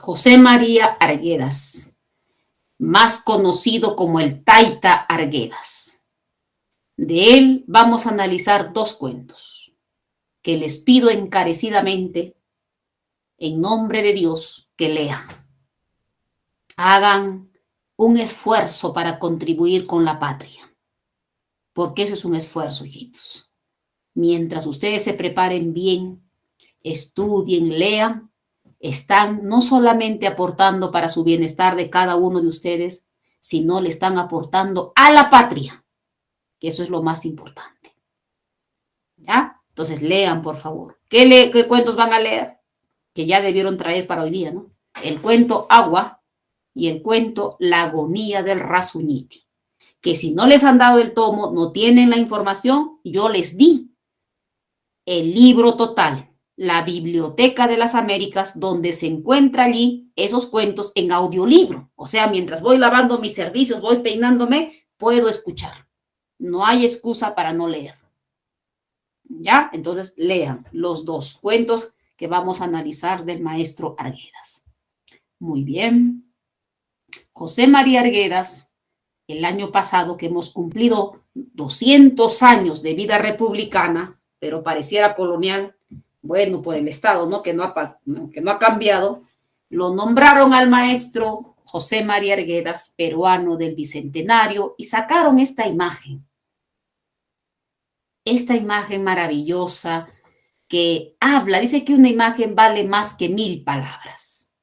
José María Arguedas, más conocido como el Taita Arguedas. De él vamos a analizar dos cuentos que les pido encarecidamente, en nombre de Dios, que lean. Hagan un esfuerzo para contribuir con la patria, porque eso es un esfuerzo, hijitos. Mientras ustedes se preparen bien, estudien, lean, están no solamente aportando para su bienestar de cada uno de ustedes, sino le están aportando a la patria, que eso es lo más importante. ¿Ya? Entonces lean, por favor. ¿Qué cuentos van a leer? Que ya debieron traer para hoy día, ¿no? El cuento Agua y el cuento La agonía del Rasuñiti. Que si no les han dado el tomo, no tienen la información, yo les di el libro total, la Biblioteca de las Américas, donde se encuentra allí esos cuentos en audiolibro. O sea, mientras voy lavando mis servicios, voy peinándome, puedo escuchar. No hay excusa para no leer. ¿Ya? Entonces, lean los dos cuentos que vamos a analizar del maestro Arguedas. Muy bien. José María Arguedas, el año pasado que hemos cumplido 200 años de vida republicana, pero pareciera colonial, bueno, por el Estado, ¿no? Que no ha cambiado, lo nombraron al maestro José María Arguedas, peruano del Bicentenario, y sacaron esta imagen maravillosa que habla, dice que una imagen vale más que 1000 palabras.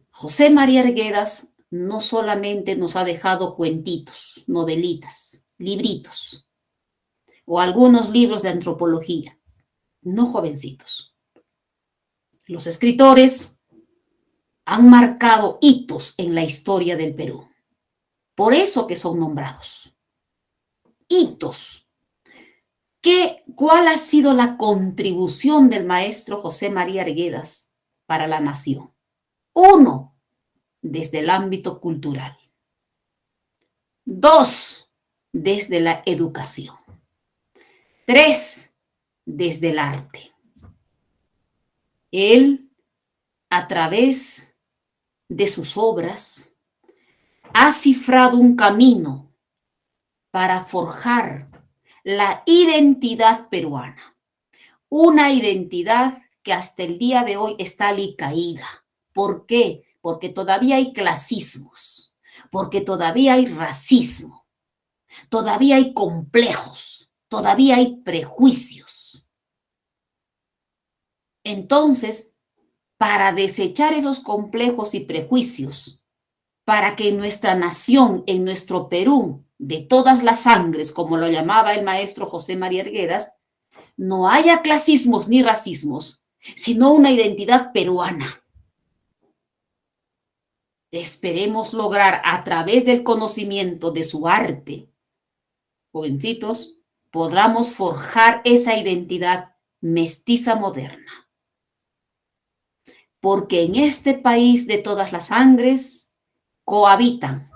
José María Arguedas no solamente nos ha dejado cuentitos, novelitas, libritos o algunos libros de antropología, no jovencitos. Los escritores han marcado hitos en la historia del Perú. Por eso que son nombrados. Hitos. ¿Cuál ha sido la contribución del maestro José María Arguedas para la nación? 1, desde el ámbito cultural. 2, desde la educación. 3, desde el arte. Él, a través de sus obras, ha cifrado un camino para forjar la identidad peruana. Una identidad que hasta el día de hoy está alicaída. ¿Por qué? Porque todavía hay clasismos, porque todavía hay racismo, todavía hay complejos, todavía hay prejuicios. Entonces, para desechar esos complejos y prejuicios, para que en nuestra nación, en nuestro Perú, de todas las sangres, como lo llamaba el maestro José María Arguedas, no haya clasismos ni racismos, sino una identidad peruana. Esperemos lograr a través del conocimiento de su arte, jovencitos, podamos forjar esa identidad mestiza moderna. Porque en este país de todas las sangres cohabitan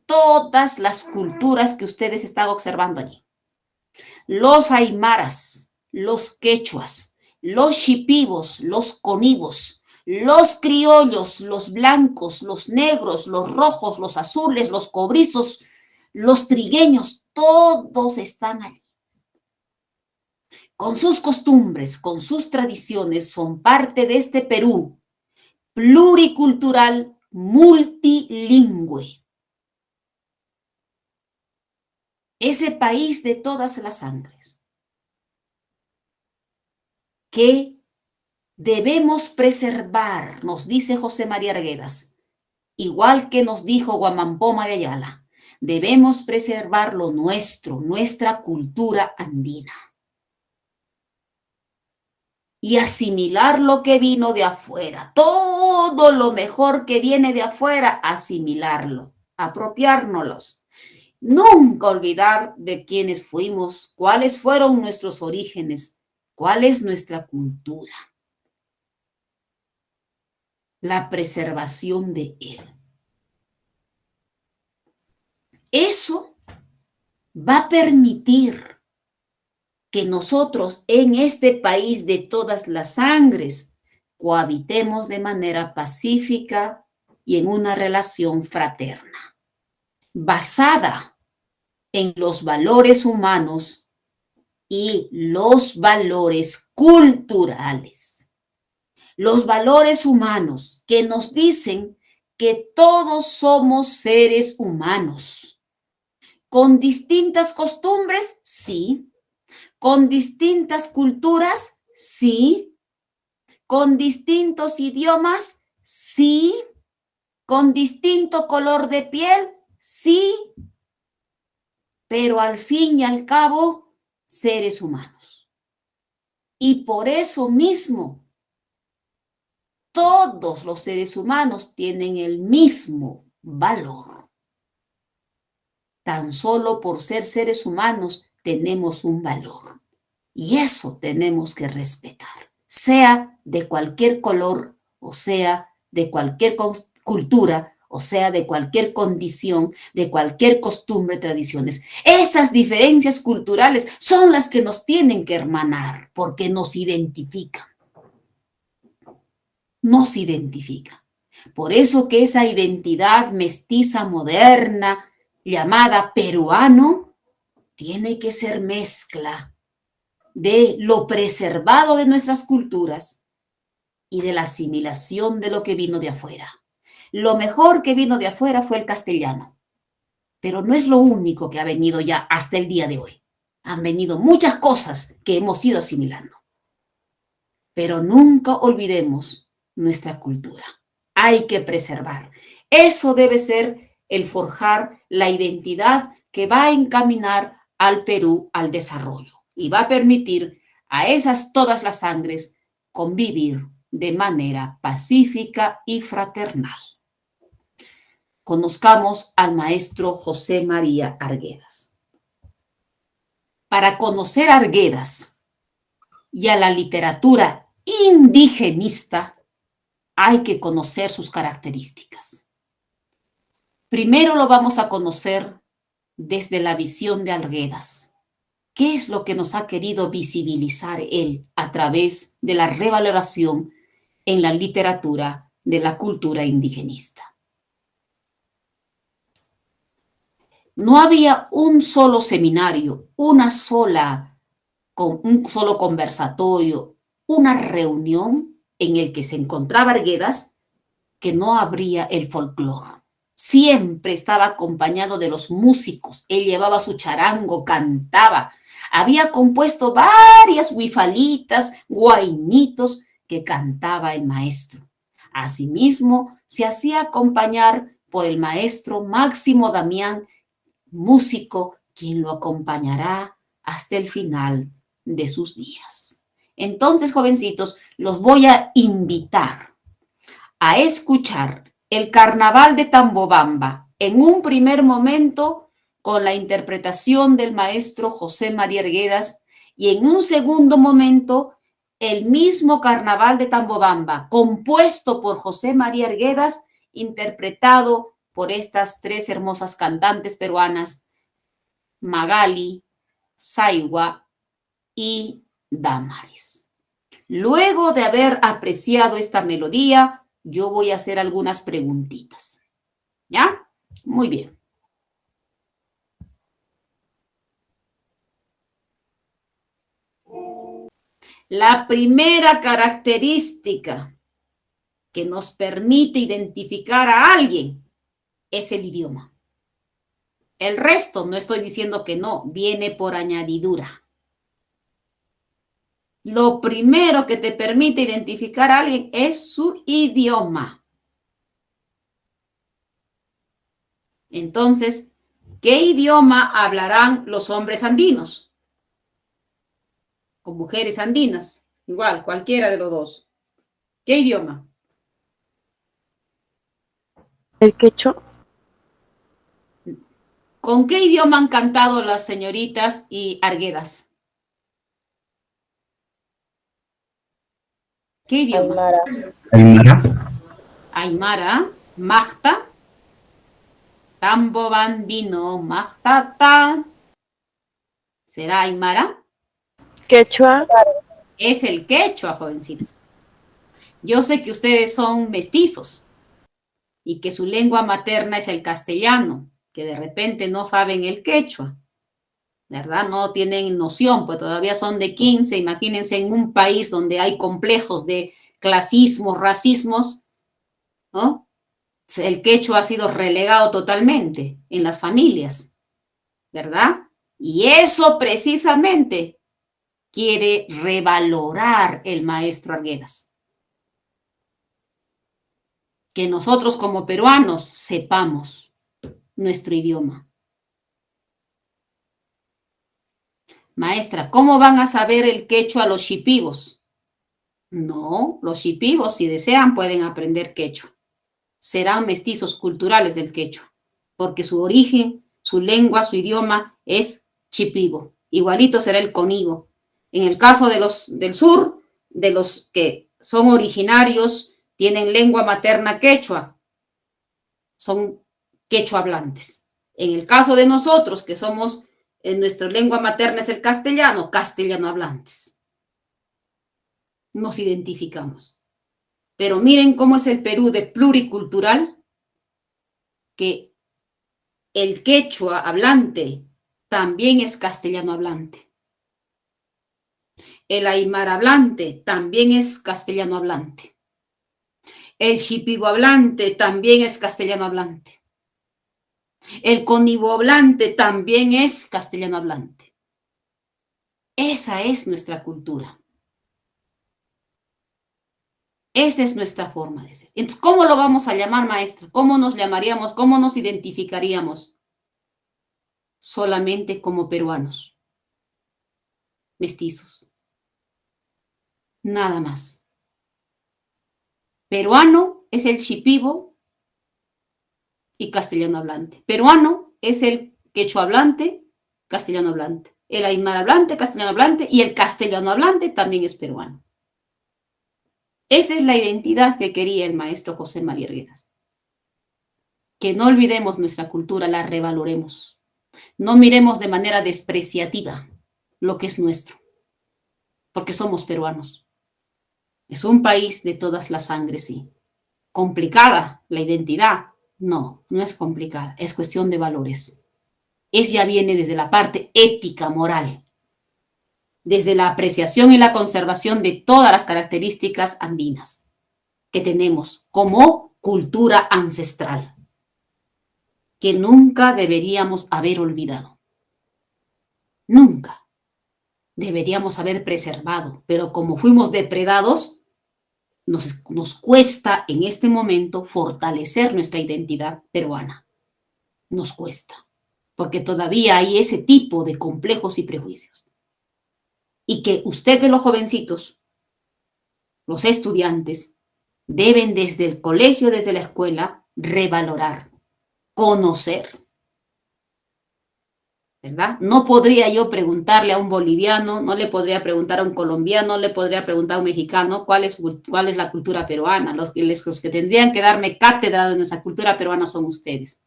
todas las culturas que ustedes están observando allí. Los aymaras, los quechuas, los shipibos, los conibos, los criollos, los blancos, los negros, los rojos, los azules, los cobrizos, los trigueños, todos están allí. Con sus costumbres, con sus tradiciones, son parte de este Perú pluricultural, multilingüe. Ese país de todas las sangres que debemos preservar, nos dice José María Arguedas, igual que nos dijo Guamampoma de Ayala, debemos preservar lo nuestro, nuestra cultura andina. Y asimilar lo que vino de afuera, todo lo mejor que viene de afuera, asimilarlo, apropiárnoslos. Nunca olvidar de quiénes fuimos, cuáles fueron nuestros orígenes, cuál es nuestra cultura. La preservación de él. Eso va a permitir que nosotros en este país de todas las sangres cohabitemos de manera pacífica y en una relación fraterna, basada en los valores humanos y los valores culturales. Los valores humanos que nos dicen que todos somos seres humanos, con distintas costumbres, sí, con distintas culturas, sí, con distintos idiomas, sí, con distinto color de piel, sí, pero al fin y al cabo, seres humanos. Y por eso mismo, todos los seres humanos tienen el mismo valor. Tan solo por ser seres humanos tenemos un valor. Y eso tenemos que respetar, sea de cualquier color, o sea de cualquier cultura, o sea de cualquier condición, de cualquier costumbre, tradiciones. Esas diferencias culturales son las que nos tienen que hermanar, porque nos identifican. Nos identifica. Por eso que esa identidad mestiza moderna, llamada peruano, tiene que ser mezcla de lo preservado de nuestras culturas y de la asimilación de lo que vino de afuera. Lo mejor que vino de afuera fue el castellano, pero no es lo único que ha venido ya hasta el día de hoy. Han venido muchas cosas que hemos ido asimilando, pero nunca olvidemos nuestra cultura. Hay que preservar. Eso debe ser el forjar la identidad que va a encaminar al Perú al desarrollo y va a permitir a esas todas las sangres convivir de manera pacífica y fraternal. Conozcamos al maestro José María Arguedas. Para conocer a Arguedas y a la literatura indigenista, hay que conocer sus características. Primero lo vamos a conocer desde la visión de Arguedas. ¿Qué es lo que nos ha querido visibilizar él a través de la revaloración en la literatura de la cultura indigenista? No había un solo seminario, un solo conversatorio, una reunión en el que se encontraba Arguedas que no habría el folclore. Siempre estaba acompañado de los músicos. Él llevaba su charango, cantaba. Había compuesto varias huifalitas, guainitos que cantaba el maestro. Asimismo, se hacía acompañar por el maestro Máximo Damián, músico, quien lo acompañará hasta el final de sus días. Entonces, jovencitos, los voy a invitar a escuchar el Carnaval de Tambobamba en un primer momento con la interpretación del maestro José María Arguedas y en un segundo momento el mismo Carnaval de Tambobamba compuesto por José María Arguedas, interpretado por estas tres hermosas cantantes peruanas, Magali, Saiwa y Damaris. Luego de haber apreciado esta melodía, yo voy a hacer algunas preguntitas. ¿Ya? Muy bien. La primera característica que nos permite identificar a alguien es el idioma. El resto, no estoy diciendo que no, viene por añadidura. Lo primero que te permite identificar a alguien es su idioma. Entonces, ¿qué idioma hablarán los hombres andinos? Con mujeres andinas, igual, cualquiera de los dos. ¿Qué idioma? El quechua. ¿Con qué idioma han cantado las señoritas y Arguedas? ¿Qué idioma? Aymara. Aymara. Aymara, Mahta, Tambobandino, Mahtata. ¿Será Aymara? Quechua. Es el quechua, jovencitos. Yo sé que ustedes son mestizos y que su lengua materna es el castellano, que de repente no saben el quechua, ¿verdad? No tienen noción, pues todavía son de 15. Imagínense en un país donde hay complejos de clasismos, racismos, ¿no? El quechua ha sido relegado totalmente en las familias, ¿verdad? Y eso precisamente quiere revalorar el maestro Arguedas. Que nosotros como peruanos sepamos nuestro idioma. Maestra, ¿cómo van a saber el quechua los shipibos? No, los shipibos, si desean, pueden aprender quechua. Serán mestizos culturales del quechua, porque su origen, su lengua, su idioma es shipibo. Igualito será el conigo. En el caso de los del sur, de los que son originarios, tienen lengua materna quechua, son quechua hablantes. En el caso de nosotros, que somos, en nuestra lengua materna es el castellano, castellano hablantes. Nos identificamos. Pero miren cómo es el Perú de pluricultural, que el quechua hablante también es castellano hablante. El aymara hablante también es castellano hablante. El shipibo hablante también es castellano hablante. El conibo hablante también es castellano hablante. Esa es nuestra cultura. Esa es nuestra forma de ser. Entonces, ¿cómo lo vamos a llamar, maestra? ¿Cómo nos llamaríamos? ¿Cómo nos identificaríamos? Solamente como peruanos, mestizos. Nada más. Peruano es el shipibo y castellano hablante. Peruano es el quechua hablante, castellano hablante. El aymara hablante, castellano hablante, y el castellano hablante también es peruano. Esa es la identidad que quería el maestro José María Arguedas. Que no olvidemos nuestra cultura, la revaloremos. No miremos de manera despreciativa lo que es nuestro, porque somos peruanos. Es un país de todas las sangres, sí. ¿Complicada la identidad? No, no es complicada, es cuestión de valores. Ya viene desde la parte ética, moral, desde la apreciación y la conservación de todas las características andinas que tenemos como cultura ancestral, que nunca deberíamos haber olvidado. Nunca. Deberíamos haber preservado, pero como fuimos depredados, nos cuesta en este momento fortalecer nuestra identidad peruana. Nos cuesta, porque todavía hay ese tipo de complejos y prejuicios. Y que ustedes, los jovencitos, los estudiantes, deben desde el colegio, desde la escuela, revalorar, conocer, ¿verdad? No podría yo preguntarle a un boliviano, no le podría preguntar a un colombiano, no le podría preguntar a un mexicano cuál es la cultura peruana. Los que tendrían que darme cátedra de nuestra cultura peruana son ustedes.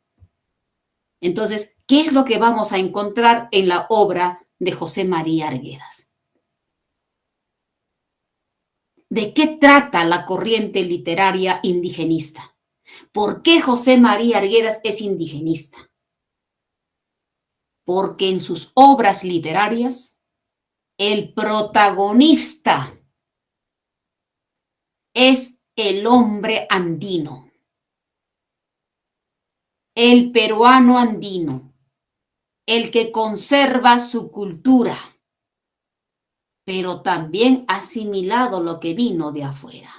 Entonces, ¿qué es lo que vamos a encontrar en la obra de José María Arguedas? ¿De qué trata la corriente literaria indigenista? ¿Por qué José María Arguedas es indigenista? Porque en sus obras literarias el protagonista es el hombre andino, el peruano andino, el que conserva su cultura, pero también ha asimilado lo que vino de afuera.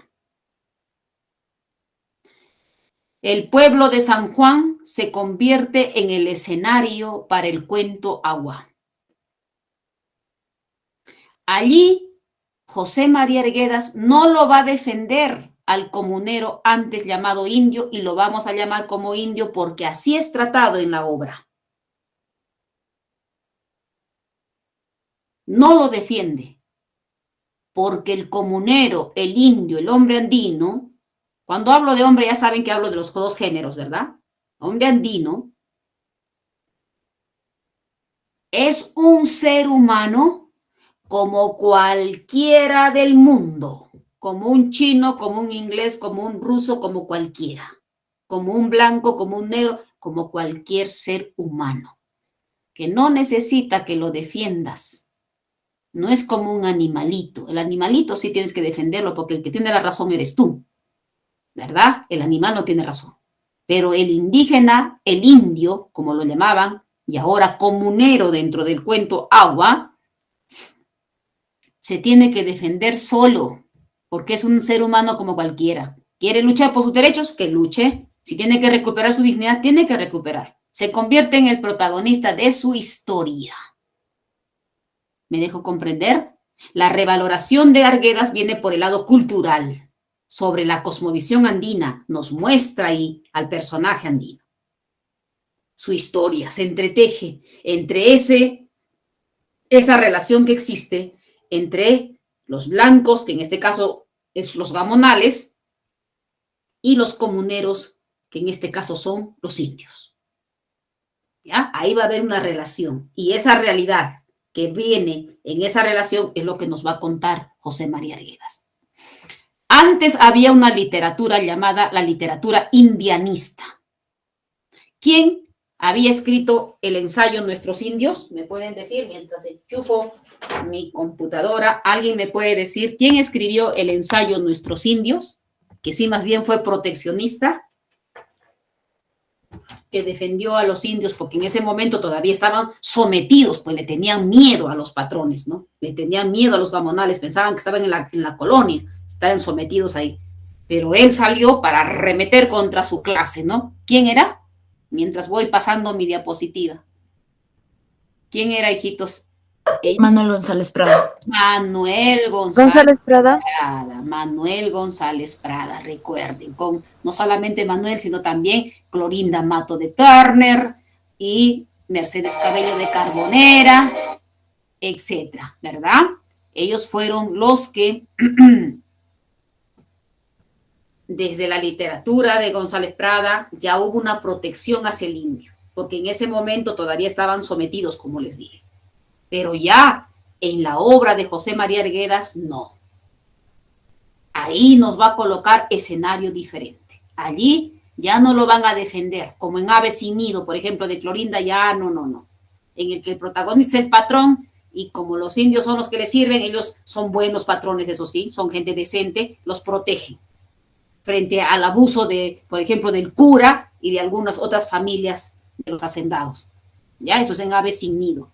El pueblo de San Juan se convierte en el escenario para el cuento Agua. Allí, José María Arguedas no lo va a defender al comunero antes llamado indio, y lo vamos a llamar como indio porque así es tratado en la obra. No lo defiende, porque el comunero, el indio, el hombre andino, cuando hablo de hombre ya saben que hablo de los dos géneros, ¿verdad? Hombre andino es un ser humano como cualquiera del mundo, como un chino, como un inglés, como un ruso, como cualquiera, como un blanco, como un negro, como cualquier ser humano, que no necesita que lo defiendas. No es como un animalito. El animalito sí tienes que defenderlo porque el que tiene la razón eres tú, ¿verdad? El animal no tiene razón. Pero el indígena, el indio, como lo llamaban, y ahora comunero dentro del cuento agua, se tiene que defender solo, porque es un ser humano como cualquiera. ¿Quiere luchar por sus derechos? Que luche. Si tiene que recuperar su dignidad, tiene que recuperar. Se convierte en el protagonista de su historia. ¿Me dejo comprender? La revaloración de Arguedas viene por el lado cultural. Sobre la cosmovisión andina, nos muestra ahí al personaje andino. Su historia se entreteje entre esa relación que existe entre los blancos, que en este caso es los gamonales, y los comuneros, que en este caso son los indios. ¿Ya? Ahí va a haber una relación. Y esa realidad que viene en esa relación es lo que nos va a contar José María Arguedas. Antes había una literatura llamada la literatura indianista. ¿Quién había escrito el ensayo Nuestros Indios? ¿Me pueden decir mientras enchufo mi computadora? ¿Alguien me puede decir quién escribió el ensayo Nuestros Indios? Que sí, más bien fue proteccionista, que defendió a los indios porque en ese momento todavía estaban sometidos, pues le tenían miedo a los patrones, ¿no? Le tenían miedo a los gamonales, pensaban que estaban en la colonia, estaban sometidos ahí. Pero él salió para arremeter contra su clase, ¿no? ¿Quién era? Mientras voy pasando mi diapositiva. ¿Quién era, hijitos? Manuel González Prada. Manuel González Prada. Prada. Manuel González Prada, recuerden, con no solamente Manuel, sino también Clorinda Mato de Turner y Mercedes Cabello de Carbonera, etcétera, ¿verdad? Ellos fueron los que desde la literatura de González Prada ya hubo una protección hacia el indio, porque en ese momento todavía estaban sometidos, como les dije. Pero ya en la obra de José María Arguedas, no. Ahí nos va a colocar escenario diferente. Allí ya no lo van a defender, como en Ave sin nido, por ejemplo, de Clorinda, ya no. En el que el protagonista es el patrón y como los indios son los que les sirven, ellos son buenos patrones, eso sí, son gente decente, los protegen frente al abuso de, por ejemplo, del cura y de algunas otras familias de los hacendados. Ya, eso es en Ave sin nido.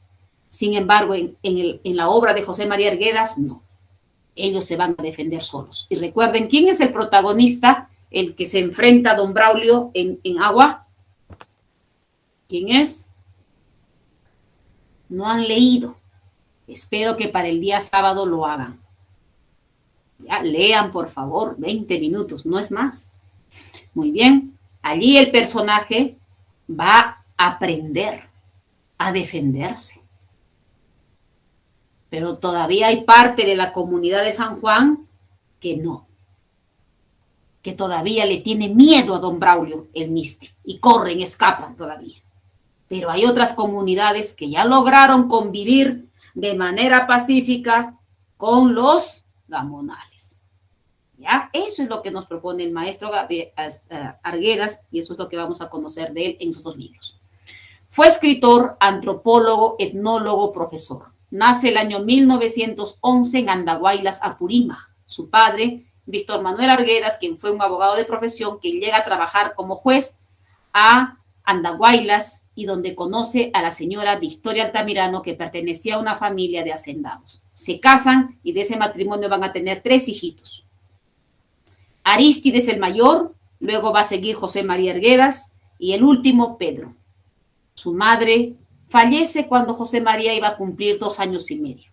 Sin embargo, en la obra de José María Arguedas, no. Ellos se van a defender solos. Y recuerden, ¿quién es el protagonista? El que se enfrenta a don Braulio en agua. ¿Quién es? No han leído. Espero que para el día sábado lo hagan. Ya, lean, por favor, 20 minutos, no es más. Muy bien. Allí el personaje va a aprender a defenderse. Pero todavía hay parte de la comunidad de San Juan que no, que todavía le tiene miedo a don Braulio, el Misti, y corren, escapan todavía. Pero hay otras comunidades que ya lograron convivir de manera pacífica con los gamonales. ¿Ya? Eso es lo que nos propone el maestro Arguedas y eso es lo que vamos a conocer de él en sus dos libros. Fue escritor, antropólogo, etnólogo, profesor. Nace el año 1911 en Andahuaylas, Apurímac. Su padre, Víctor Manuel Arguedas, quien fue un abogado de profesión, que llega a trabajar como juez a Andahuaylas y donde conoce a la señora Victoria Altamirano, que pertenecía a una familia de hacendados. Se casan y de ese matrimonio van a tener 3 hijitos. Arístides el mayor, luego va a seguir José María Arguedas y el último, Pedro. Su madre fallece cuando José María iba a cumplir 2 años y medio.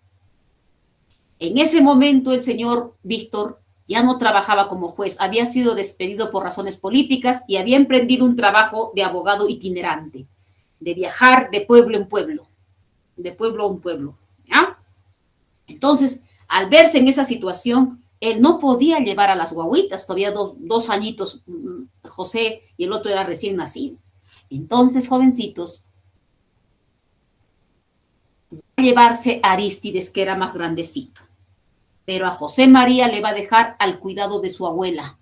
En ese momento el señor Víctor ya no trabajaba como juez, había sido despedido por razones políticas y había emprendido un trabajo de abogado itinerante, de viajar de pueblo en pueblo, de pueblo en pueblo. ¿Ya? Entonces, al verse en esa situación, él no podía llevar a las guaguitas, todavía 2 añitos José y el otro era recién nacido. Entonces, jovencitos, llevarse a Arístides, que era más grandecito. Pero a José María le va a dejar al cuidado de su abuela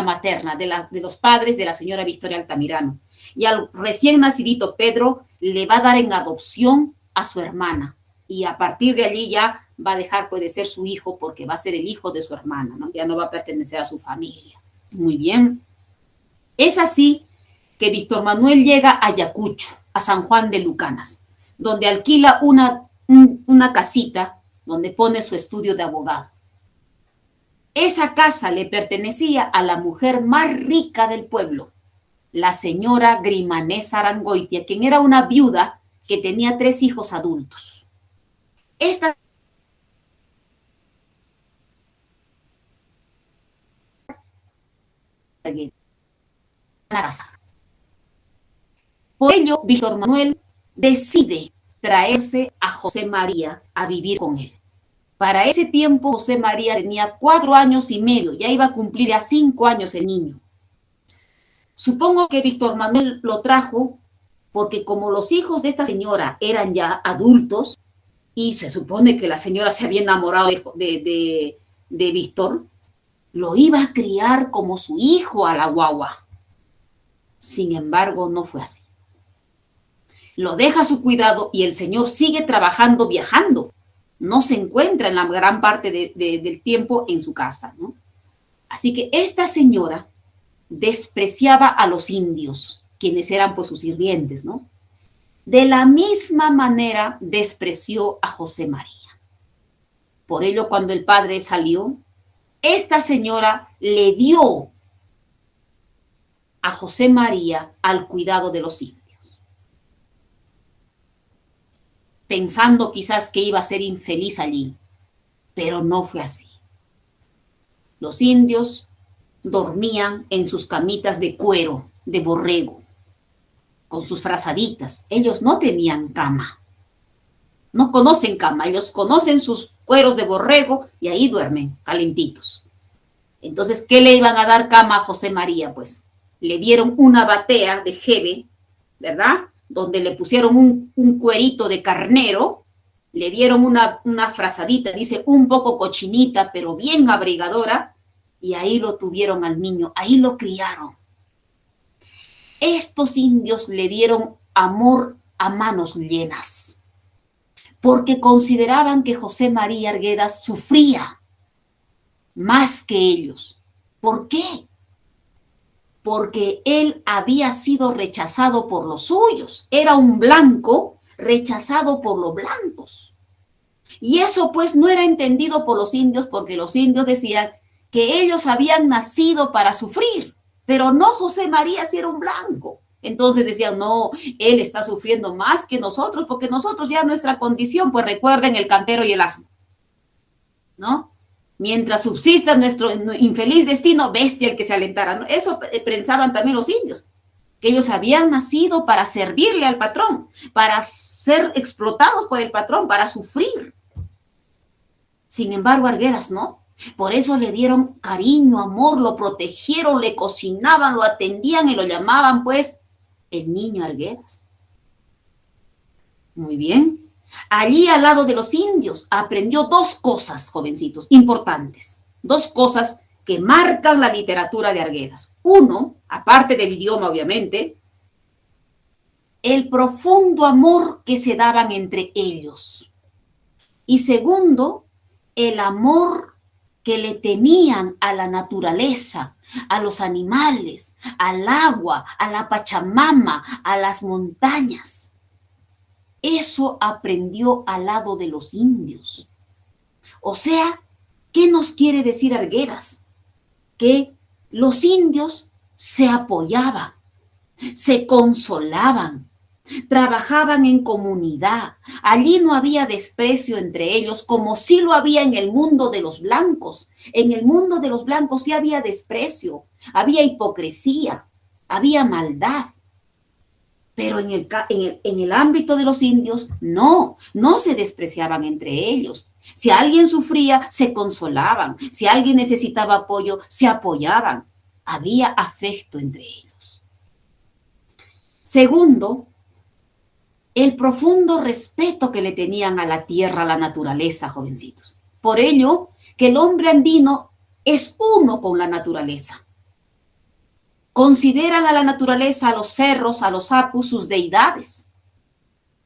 materna, de los padres de la señora Victoria Altamirano. Y al recién nacidito Pedro le va a dar en adopción a su hermana. Y a partir de allí ya va a dejar, puede ser su hijo, porque va a ser el hijo de su hermana, ¿no? Ya no va a pertenecer a su familia. Muy bien. Es así que Víctor Manuel llega a Ayacucho, a San Juan de Lucanas, donde alquila una casita donde pone su estudio de abogado. Esa casa le pertenecía a la mujer más rica del pueblo, la señora Grimanés Arangoitia, quien era una viuda que tenía 3 hijos adultos. Esta casa. Por ello, Víctor Manuel decide traerse a José María a vivir con él. Para ese tiempo, José María tenía 4 años y medio, ya iba a cumplir ya 5 años el niño. Supongo que Víctor Manuel lo trajo porque como los hijos de esta señora eran ya adultos y se supone que la señora se había enamorado de Víctor, lo iba a criar como su hijo a la guagua. Sin embargo, no fue así. Lo deja a su cuidado y el señor sigue trabajando, viajando. No se encuentra en la gran parte del tiempo en su casa, ¿no? Así que esta señora despreciaba a los indios, quienes eran pues sus sirvientes, ¿no? De la misma manera despreció a José María. Por ello, cuando el padre salió, esta señora le dio a José María al cuidado de los indios, pensando quizás que iba a ser infeliz allí, pero no fue así. Los indios dormían en sus camitas de cuero, de borrego, con sus frazaditas. Ellos no tenían cama. No conocen cama, ellos conocen sus cueros de borrego y ahí duermen, calentitos. Entonces, ¿qué le iban a dar cama a José María? Pues le dieron una batea de jeve, ¿verdad? Donde le pusieron un cuerito de carnero, le dieron una frazadita, dice, un poco cochinita, pero bien abrigadora, y ahí lo tuvieron al niño, ahí lo criaron. Estos indios le dieron amor a manos llenas, porque consideraban que José María Arguedas sufría más que ellos. ¿Por qué? Porque él había sido rechazado por los suyos. Era un blanco rechazado por los blancos. Y eso pues no era entendido por los indios, porque los indios decían que ellos habían nacido para sufrir, pero no José María si era un blanco. Entonces decían, no, él está sufriendo más que nosotros, porque nosotros ya nuestra condición, pues recuerden el cantero y el asno, ¿no? Mientras subsista nuestro infeliz destino, bestia el que se alentara, ¿no? Eso pensaban también los indios, que ellos habían nacido para servirle al patrón, para ser explotados por el patrón, para sufrir. Sin embargo, Arguedas no. Por eso le dieron cariño, amor, lo protegieron, le cocinaban, lo atendían y lo llamaban, pues, el niño Arguedas. Muy bien. Allí al lado de los indios aprendió 2 cosas, jovencitos, importantes. 2 cosas que marcan la literatura de Arguedas. Uno, aparte del idioma, obviamente, el profundo amor que se daban entre ellos. Y segundo, el amor que le tenían a la naturaleza, a los animales, al agua, a la Pachamama, a las montañas. Eso aprendió al lado de los indios. O sea, ¿qué nos quiere decir Arguedas? Que los indios se apoyaban, se consolaban, trabajaban en comunidad. Allí no había desprecio entre ellos, como sí lo había en el mundo de los blancos. En el mundo de los blancos sí había desprecio, había hipocresía, había maldad. Pero en el ámbito de los indios, no se despreciaban entre ellos. Si alguien sufría, se consolaban. Si alguien necesitaba apoyo, se apoyaban. Había afecto entre ellos. Segundo, el profundo respeto que le tenían a la tierra, a la naturaleza, jovencitos. Por ello, que el hombre andino es uno con la naturaleza. Consideran a la naturaleza, a los cerros, a los apus, sus deidades.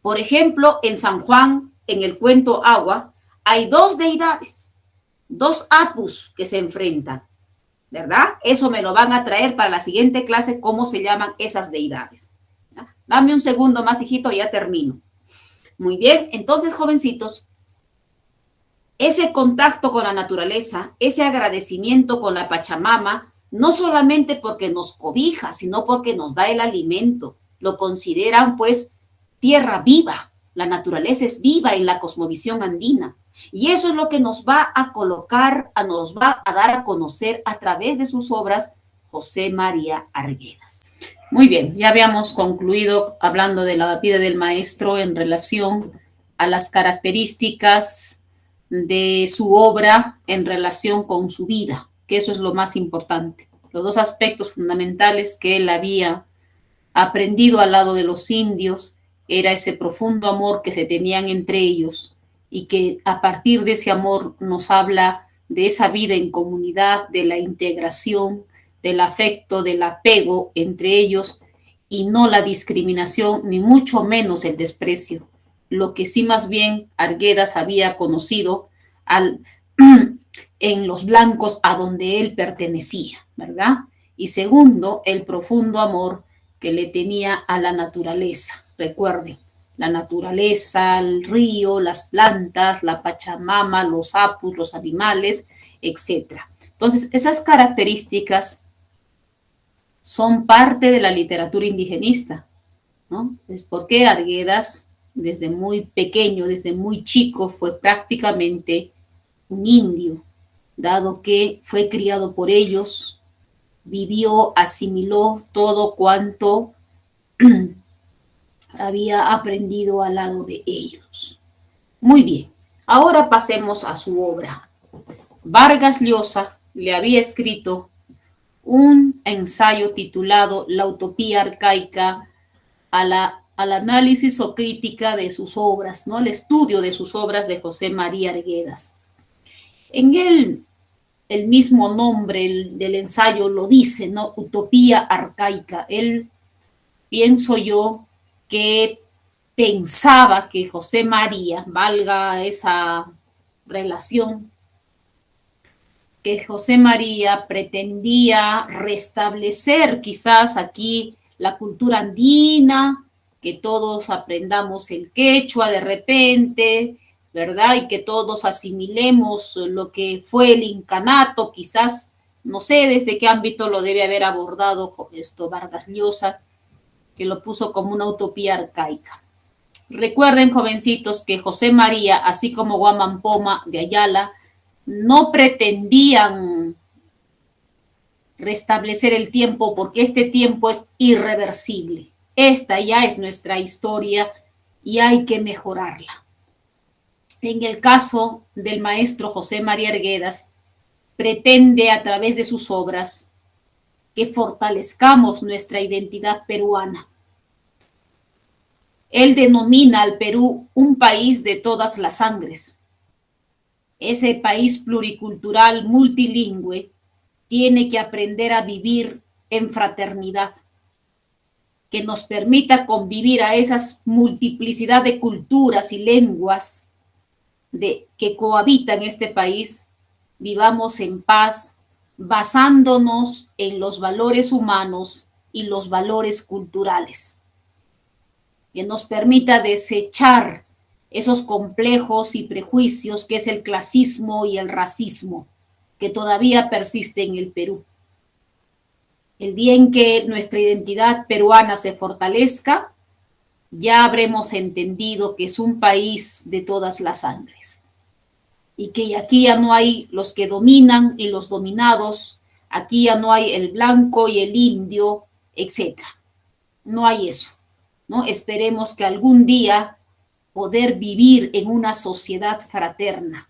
Por ejemplo, en San Juan, en el cuento Agua, hay dos deidades, dos apus que se enfrentan, ¿verdad? Eso me lo van a traer para la siguiente clase, cómo se llaman esas deidades. ¿Ya? Dame un segundo más, hijito, ya termino. Muy bien, entonces, jovencitos, ese contacto con la naturaleza, ese agradecimiento con la Pachamama, no solamente porque nos cobija, sino porque nos da el alimento. Lo consideran, pues, tierra viva. La naturaleza es viva en la cosmovisión andina. Y eso es lo que nos va a colocar, nos va a dar a conocer a través de sus obras José María Arguedas. Muy bien, ya habíamos concluido hablando de la vida del maestro en relación a las características de su obra en relación con su vida, que eso es lo más importante. Los dos aspectos fundamentales que él había aprendido al lado de los indios era ese profundo amor que se tenían entre ellos y que a partir de ese amor nos habla de esa vida en comunidad, de la integración, del afecto, del apego entre ellos y no la discriminación, ni mucho menos el desprecio. Lo que sí más bien Arguedas había conocido en los blancos a donde él pertenecía, ¿verdad? Y segundo, el profundo amor que le tenía a la naturaleza. Recuerden, la naturaleza, el río, las plantas, la Pachamama, los apus, los animales, etc. Entonces, esas características son parte de la literatura indigenista, ¿no? Es porque Arguedas, desde muy pequeño, desde muy chico, fue prácticamente un indio, dado que fue criado por ellos, vivió, asimiló todo cuanto había aprendido al lado de ellos. Muy bien, ahora pasemos a su obra. Vargas Llosa le había escrito un ensayo titulado La utopía arcaica al análisis o crítica de sus obras, ¿no? El estudio de sus obras de José María Arguedas. En el mismo nombre del ensayo lo dice, ¿no? Utopía arcaica. Él, pienso yo, que pensaba que José María, valga esa relación, que José María pretendía restablecer quizás aquí la cultura andina, que todos aprendamos el quechua de repente, ¿verdad? Y que todos asimilemos lo que fue el incanato, quizás, no sé desde qué ámbito lo debe haber abordado esto Vargas Llosa, que lo puso como una utopía arcaica. Recuerden, jovencitos, que José María, así como Guamán Poma de Ayala, no pretendían restablecer el tiempo porque este tiempo es irreversible. Esta ya es nuestra historia y hay que mejorarla. En el caso del maestro José María Arguedas, pretende a través de sus obras que fortalezcamos nuestra identidad peruana. Él denomina al Perú un país de todas las sangres. Ese país pluricultural, multilingüe, tiene que aprender a vivir en fraternidad, que nos permita convivir a esas multiplicidad de culturas y lenguas que cohabitan este país, vivamos en paz, basándonos en los valores humanos y los valores culturales, que nos permita desechar esos complejos y prejuicios que es el clasismo y el racismo que todavía persiste en el Perú. El día en que nuestra identidad peruana se fortalezca, ya habremos entendido que es un país de todas las sangres y que aquí ya no hay los que dominan y los dominados, aquí ya no hay el blanco y el indio, etc. No hay eso, ¿no? Esperemos que algún día poder vivir en una sociedad fraterna,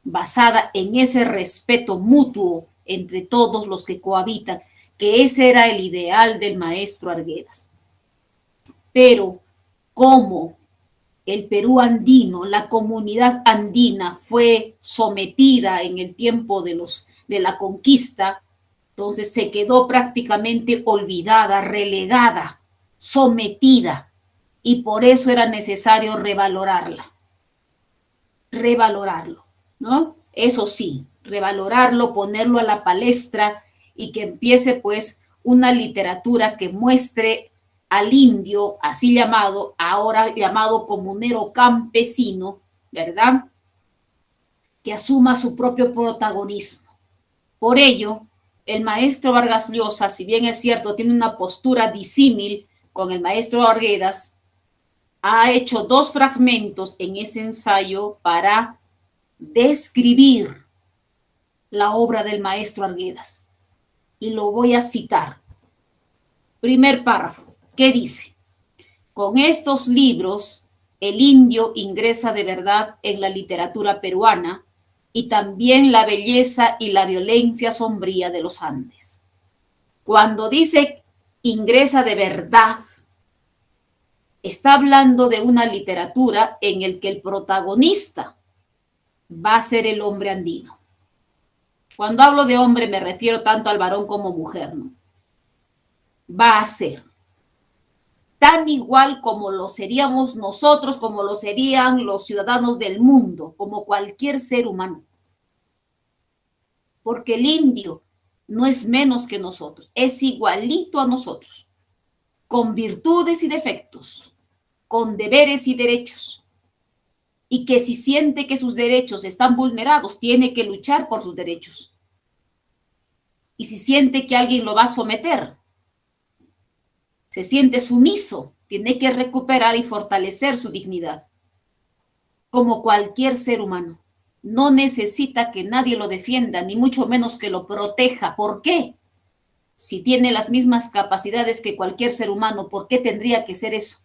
basada en ese respeto mutuo entre todos los que cohabitan, que ese era el ideal del maestro Arguedas. Pero cómo el Perú andino, la comunidad andina fue sometida en el tiempo de la conquista, entonces se quedó prácticamente olvidada, relegada, sometida, y por eso era necesario revalorarlo, ¿no? Eso sí, revalorarlo, ponerlo a la palestra y que empiece pues una literatura que muestre al indio, así llamado, ahora llamado comunero campesino, ¿verdad? Que asuma su propio protagonismo. Por ello, el maestro Vargas Llosa, si bien es cierto, tiene una postura disímil con el maestro Arguedas, ha hecho 2 fragmentos en ese ensayo para describir la obra del maestro Arguedas. Y lo voy a citar. Primer párrafo. ¿Qué dice? Con estos libros, el indio ingresa de verdad en la literatura peruana y también la belleza y la violencia sombría de los Andes. Cuando dice ingresa de verdad, está hablando de una literatura en el que el protagonista va a ser el hombre andino. Cuando hablo de hombre me refiero tanto al varón como mujer, ¿no? Va a ser tan igual como lo seríamos nosotros, como lo serían los ciudadanos del mundo, como cualquier ser humano. Porque el indio no es menos que nosotros, es igualito a nosotros, con virtudes y defectos, con deberes y derechos, y que si siente que sus derechos están vulnerados, tiene que luchar por sus derechos. Y si siente que alguien lo va a someter, se siente sumiso, tiene que recuperar y fortalecer su dignidad. Como cualquier ser humano, no necesita que nadie lo defienda, ni mucho menos que lo proteja. ¿Por qué? Si tiene las mismas capacidades que cualquier ser humano, ¿por qué tendría que ser eso?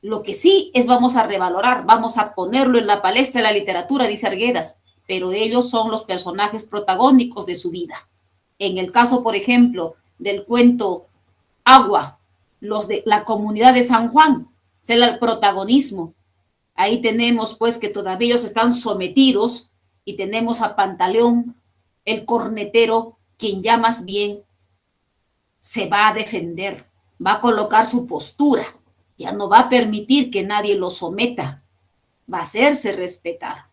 Lo que sí es vamos a revalorar, vamos a ponerlo en la palestra de la literatura, dice Arguedas, pero ellos son los personajes protagónicos de su vida. En el caso, por ejemplo, del cuento Agua, los de la comunidad de San Juan, es el protagonismo. Ahí tenemos pues que todavía ellos están sometidos y tenemos a Pantaleón, el cornetero, quien ya más bien se va a defender, va a colocar su postura, ya no va a permitir que nadie lo someta, va a hacerse respetar.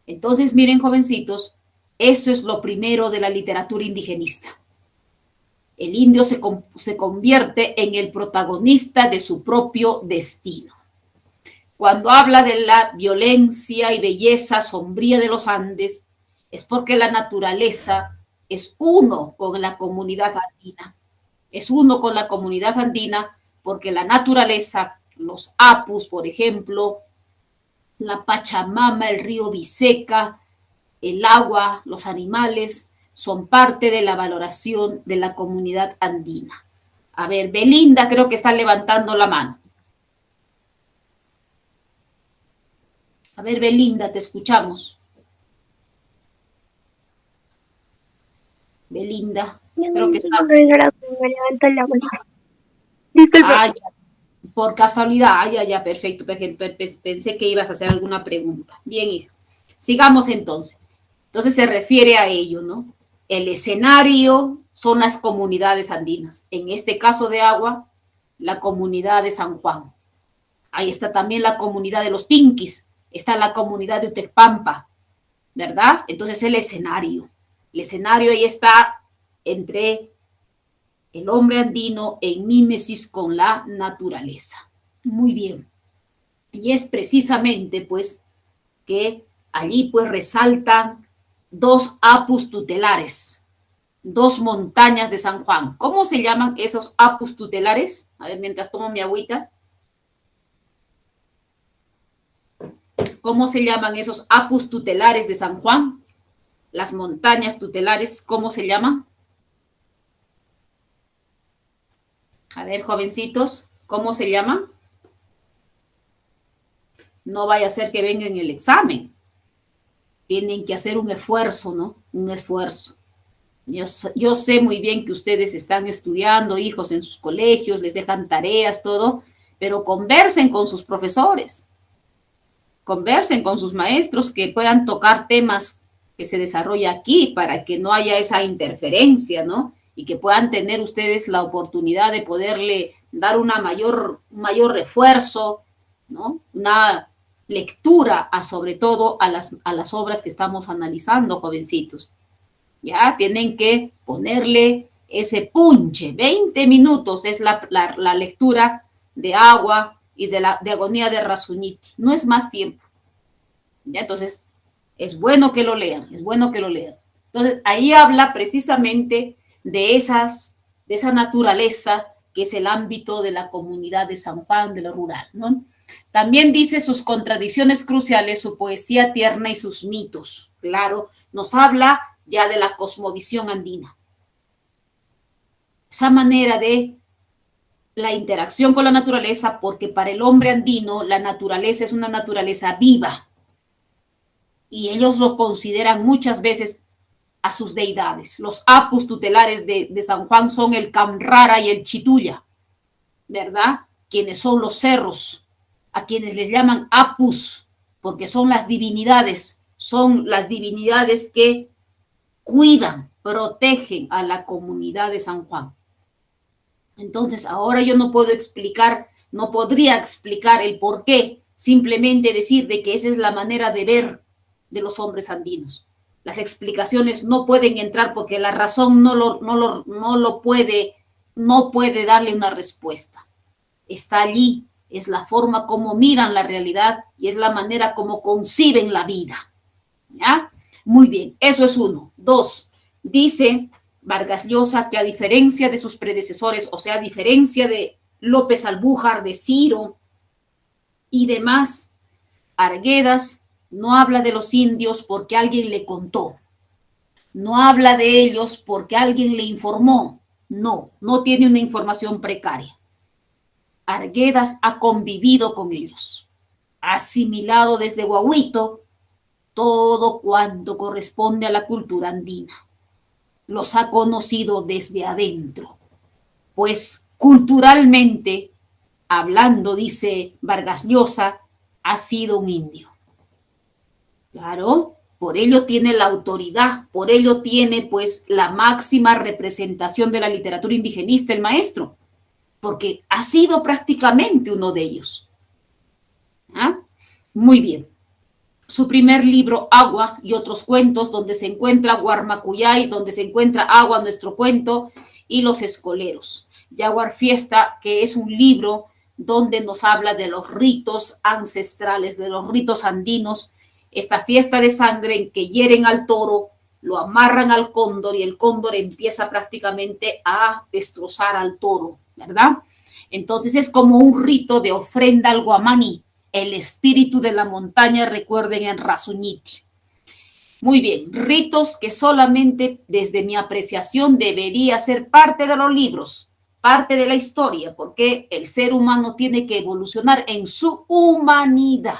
Entonces, miren, jovencitos, eso es lo primero de la literatura indigenista. El indio se convierte en el protagonista de su propio destino. Cuando habla de la violencia y belleza sombría de los Andes, es porque la naturaleza es uno con la comunidad andina. Es uno con la comunidad andina porque la naturaleza, los apus, por ejemplo, la Pachamama, el río Biseca, el agua, los animales, son parte de la valoración de la comunidad andina. A ver, Belinda creo que está levantando la mano. A ver, Belinda, te escuchamos. Belinda, creo que está. Me levanto la mano. Disculpe. Ah, ya. Por casualidad, ya, perfecto. Pensé que ibas a hacer alguna pregunta. Bien, hija. Sigamos entonces. Entonces se refiere a ello, ¿no? El escenario son las comunidades andinas. En este caso de Agua, la comunidad de San Juan. Ahí está también la comunidad de los Tinquis. Está la comunidad de Utecpampa, ¿verdad? Entonces el escenario ahí está entre el hombre andino en mímesis con la naturaleza. Muy bien. Y es precisamente, pues, que allí, pues, resaltan 2 apus tutelares, 2 montañas de San Juan. ¿Cómo se llaman esos apus tutelares? A ver, mientras tomo mi agüita. ¿Cómo se llaman esos apus tutelares de San Juan? Las montañas tutelares, ¿cómo se llaman? A ver, jovencitos, ¿cómo se llaman? No vaya a ser que venga en el examen. Tienen que hacer un esfuerzo, ¿no? Un esfuerzo. Yo sé muy bien que ustedes están estudiando, hijos, en sus colegios, les dejan tareas, todo, pero conversen con sus profesores, conversen con sus maestros que puedan tocar temas que se desarrolla aquí para que no haya esa interferencia, ¿no? Y que puedan tener ustedes la oportunidad de poderle dar un mayor refuerzo, ¿no? Una lectura sobre todo a las obras que estamos analizando, jovencitos. Ya tienen que ponerle ese punche. 20 minutos es la lectura de Agua y de Agonía de Rasuniti. No es más tiempo. ¿Ya? Entonces, es bueno que lo lean, es bueno que lo lean. Entonces, ahí habla precisamente de esa naturaleza que es el ámbito de la comunidad de San Juan, de lo rural, ¿no? También dice sus contradicciones cruciales, su poesía tierna y sus mitos. Claro, nos habla ya de la cosmovisión andina. Esa manera de la interacción con la naturaleza, porque para el hombre andino la naturaleza es una naturaleza viva y ellos lo consideran muchas veces a sus deidades. Los apus tutelares de San Juan son el Camrara y el Chituya, ¿verdad? Quienes son los cerros, a quienes les llaman apus, porque son las divinidades que cuidan, protegen a la comunidad de San Juan. Entonces, ahora yo no podría explicar el por qué, simplemente decir de que esa es la manera de ver de los hombres andinos. Las explicaciones no pueden entrar porque la razón no puede darle una respuesta. Está allí, es la forma como miran la realidad y es la manera como conciben la vida. ¿Ya? Muy bien, eso es uno. Dos, dice Vargas Llosa que a diferencia de sus predecesores, o sea, a diferencia de López Albújar, de Ciro y demás, Arguedas no habla de los indios porque alguien le contó, no habla de ellos porque alguien le informó, no tiene una información precaria. Arguedas ha convivido con ellos, ha asimilado desde guaguito todo cuanto corresponde a la cultura andina. Los ha conocido desde adentro, pues culturalmente hablando, dice Vargas Llosa, ha sido un indio. Claro, por ello tiene la autoridad, por ello tiene pues la máxima representación de la literatura indigenista, el maestro, porque ha sido prácticamente uno de ellos. ¿Ah? Muy bien. Su primer libro, Agua y otros cuentos, donde se encuentra Guarmacuyay, donde se encuentra Agua, nuestro cuento, y Los Escoleros. Yaguar Fiesta, que es un libro donde nos habla de los ritos ancestrales, de los ritos andinos, esta fiesta de sangre en que hieren al toro, lo amarran al cóndor y el cóndor empieza prácticamente a destrozar al toro, ¿verdad? Entonces es como un rito de ofrenda al guamaní, el espíritu de la montaña, recuerden, en Rasuniti. Muy bien, ritos que solamente desde mi apreciación debería ser parte de los libros, parte de la historia, porque el ser humano tiene que evolucionar en su humanidad,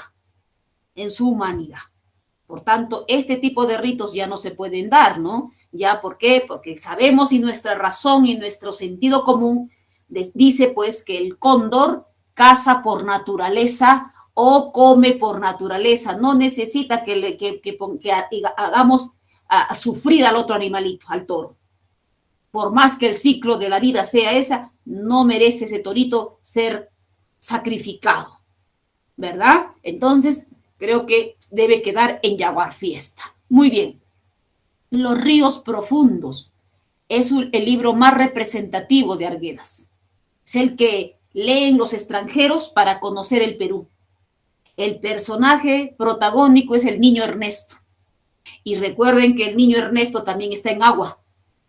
en su humanidad. Por tanto, este tipo de ritos ya no se pueden dar, ¿no? ¿Ya por qué? Porque sabemos y nuestra razón y nuestro sentido común dice pues que el cóndor caza por naturaleza o come por naturaleza, no necesita que hagamos a sufrir al otro animalito, al toro. Por más que el ciclo de la vida sea esa, no merece ese torito ser sacrificado, ¿verdad? Entonces, creo que debe quedar en Yaguar Fiesta. Muy bien. Los ríos profundos es el libro más representativo de Arguedas. Es el que leen los extranjeros para conocer el Perú. El personaje protagónico es el niño Ernesto. Y recuerden que el niño Ernesto también está en Agua,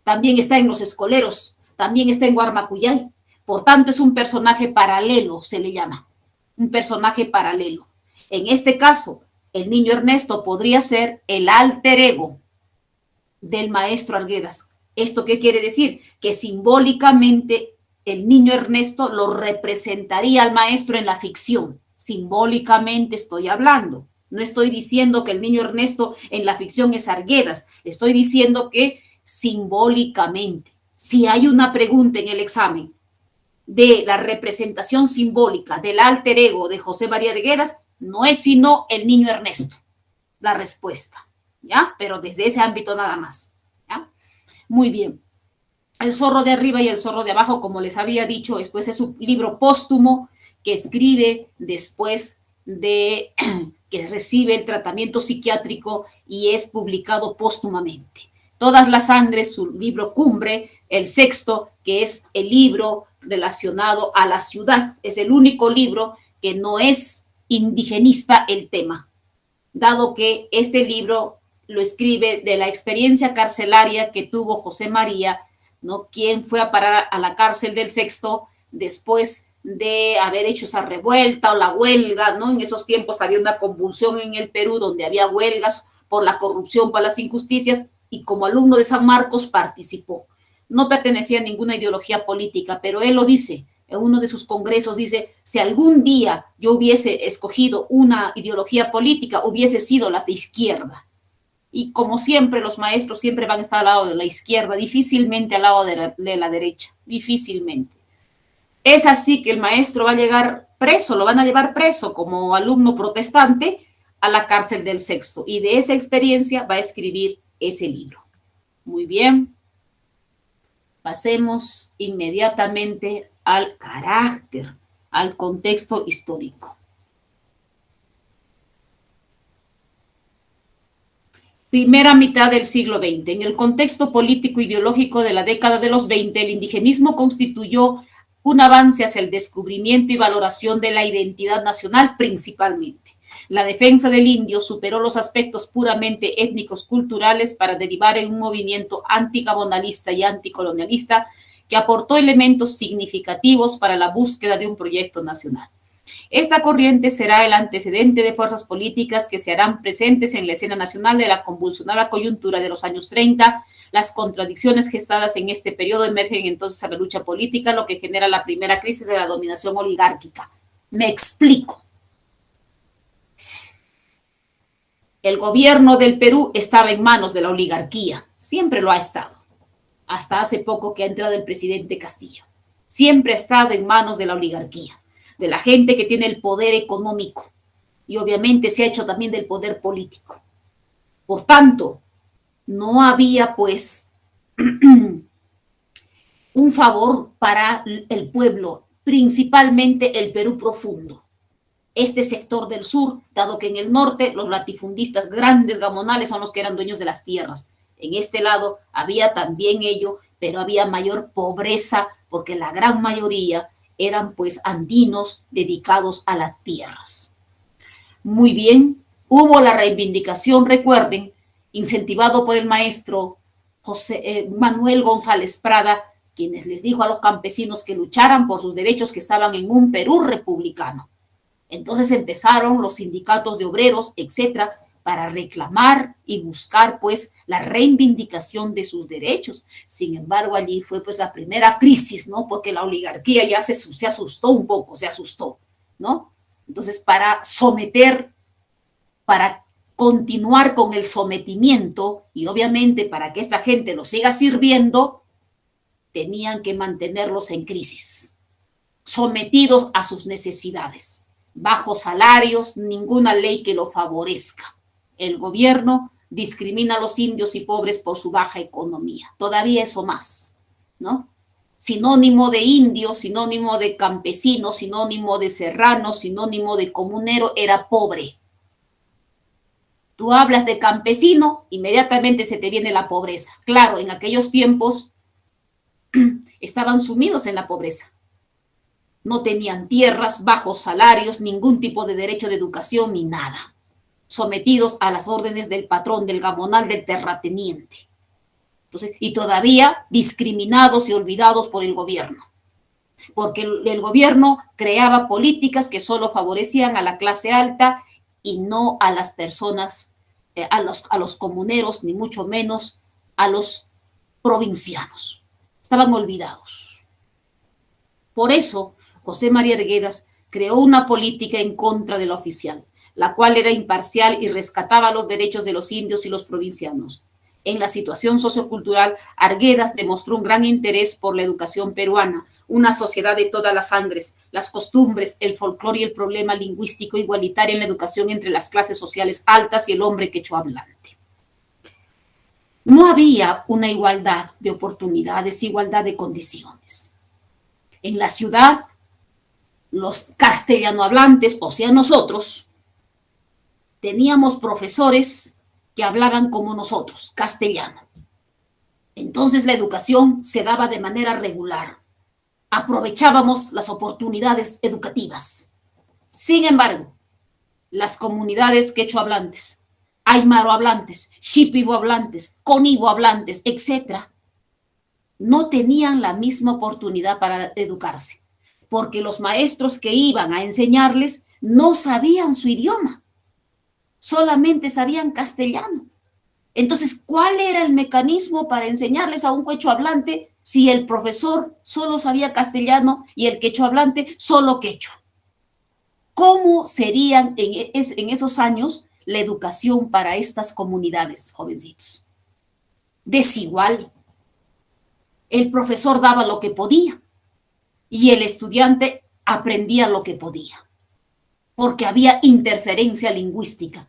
también está en Los Escoleros, también está en Guarmacuyay. Por tanto, es un personaje paralelo, se le llama. Un personaje paralelo. En este caso, el niño Ernesto podría ser el alter ego del maestro Arguedas. ¿Esto qué quiere decir? Que simbólicamente el niño Ernesto lo representaría al maestro en la ficción. Simbólicamente estoy hablando. No estoy diciendo que el niño Ernesto en la ficción es Arguedas. Estoy diciendo que simbólicamente, si hay una pregunta en el examen de la representación simbólica del alter ego de José María Arguedas no es sino el niño Ernesto, la respuesta, ¿ya? Pero desde ese ámbito nada más, ¿ya? Muy bien. El zorro de arriba y el zorro de abajo, como les había dicho, después es un libro póstumo que escribe después de que recibe el tratamiento psiquiátrico y es publicado póstumamente. Todas las sangres, su libro cumbre, el sexto, que es el libro relacionado a la ciudad, es el único libro que no es indigenista el tema, dado que este libro lo escribe de la experiencia carcelaria que tuvo José María, ¿no? Quien fue a parar a la cárcel del Sexto después de haber hecho esa revuelta o la huelga, ¿no? En esos tiempos había una convulsión en el Perú donde había huelgas por la corrupción, por las injusticias, y como alumno de San Marcos participó. No pertenecía a ninguna ideología política, pero él lo dice, en uno de sus congresos dice, si algún día yo hubiese escogido una ideología política, hubiese sido la de izquierda. Y como siempre, los maestros siempre van a estar al lado de la izquierda, difícilmente al lado de la derecha, difícilmente. Es así que el maestro va a llegar preso, lo van a llevar preso como alumno protestante a la cárcel del Sexto. Y de esa experiencia va a escribir ese libro. Muy bien. Pasemos inmediatamente al carácter, al contexto histórico. Primera mitad del siglo XX. En el contexto político-ideológico de la década de los 20, el indigenismo constituyó un avance hacia el descubrimiento y valoración de la identidad nacional principalmente. La defensa del indio superó los aspectos puramente étnicos culturales para derivar en un movimiento antigabonalista y anticolonialista que aportó elementos significativos para la búsqueda de un proyecto nacional. Esta corriente será el antecedente de fuerzas políticas que se harán presentes en la escena nacional de la convulsionada coyuntura de los años 30. Las contradicciones gestadas en este periodo emergen entonces a la lucha política, lo que genera la primera crisis de la dominación oligárquica. Me explico. El gobierno del Perú estaba en manos de la oligarquía, siempre lo ha estado, hasta hace poco que ha entrado el presidente Castillo. Siempre ha estado en manos de la oligarquía, de la gente que tiene el poder económico y obviamente se ha hecho también del poder político. Por tanto, no había pues un favor para el pueblo, principalmente el Perú profundo. Este sector del sur, dado que en el norte los latifundistas grandes gamonales son los que eran dueños de las tierras. En este lado había también ello, pero había mayor pobreza porque la gran mayoría eran pues andinos dedicados a las tierras. Muy bien, hubo la reivindicación, recuerden, incentivado por el maestro Manuel González Prada, quienes les dijo a los campesinos que lucharan por sus derechos, que estaban en un Perú republicano. Entonces empezaron los sindicatos de obreros, etcétera, para reclamar y buscar pues la reivindicación de sus derechos. Sin embargo, allí fue pues la primera crisis, ¿no? Porque la oligarquía ya se asustó un poco, ¿no? Entonces, para someter, para continuar con el sometimiento y obviamente para que esta gente lo siga sirviendo, tenían que mantenerlos en crisis, sometidos a sus necesidades. Bajos salarios, ninguna ley que lo favorezca. El gobierno discrimina a los indios y pobres por su baja economía. Todavía eso más, ¿no? Sinónimo de indio, sinónimo de campesino, sinónimo de serrano, sinónimo de comunero, era pobre. Tú hablas de campesino, inmediatamente se te viene la pobreza. Claro, en aquellos tiempos estaban sumidos en la pobreza. No tenían tierras, bajos salarios, ningún tipo de derecho de educación ni nada. Sometidos a las órdenes del patrón, del gamonal, del terrateniente. Entonces, y todavía discriminados y olvidados por el gobierno. Porque el gobierno creaba políticas que solo favorecían a la clase alta y no a las personas, a los comuneros, ni mucho menos a los provincianos. Estaban olvidados. Por eso, José María Arguedas creó una política en contra de la oficial, la cual era imparcial y rescataba los derechos de los indios y los provincianos. En la situación sociocultural, Arguedas demostró un gran interés por la educación peruana, una sociedad de todas las sangres, las costumbres, el folclore y el problema lingüístico igualitario en la educación entre las clases sociales altas y el hombre quechua hablante. No había una igualdad de oportunidades, igualdad de condiciones. En la ciudad, los castellano hablantes, o sea, nosotros, teníamos profesores que hablaban como nosotros, castellano. Entonces la educación se daba de manera regular. Aprovechábamos las oportunidades educativas. Sin embargo, las comunidades quechua hablantes, aymaro hablantes, shipibo hablantes, conibo hablantes, etc., no tenían la misma oportunidad para educarse, porque los maestros que iban a enseñarles no sabían su idioma, solamente sabían castellano. Entonces, ¿cuál era el mecanismo para enseñarles a un quechua hablante si el profesor solo sabía castellano y el quechua hablante solo quechua? ¿Cómo serían en esos años la educación para estas comunidades, jovencitos? Desigual. El profesor daba lo que podía y el estudiante aprendía lo que podía, porque había interferencia lingüística.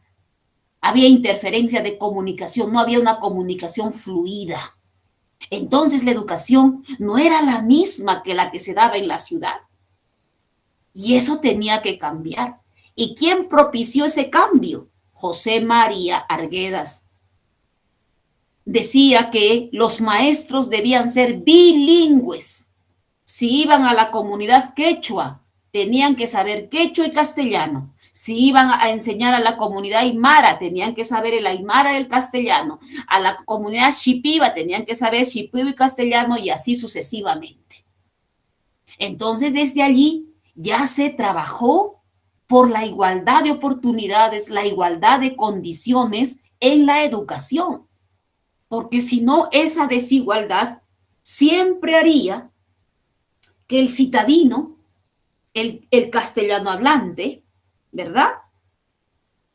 Había interferencia de comunicación, no había una comunicación fluida. Entonces la educación no era la misma que la que se daba en la ciudad. Y eso tenía que cambiar. ¿Y quién propició ese cambio? José María Arguedas. Decía que los maestros debían ser bilingües. Si iban a la comunidad quechua, tenían que saber quechua y castellano. Si iban a enseñar a la comunidad aymara, tenían que saber el aymara y el castellano. A la comunidad shipiba, tenían que saber shipibo y castellano, y así sucesivamente. Entonces, desde allí ya se trabajó por la igualdad de oportunidades, la igualdad de condiciones en la educación. Porque si no, esa desigualdad siempre haría que el citadino, el castellano hablante, ¿verdad?,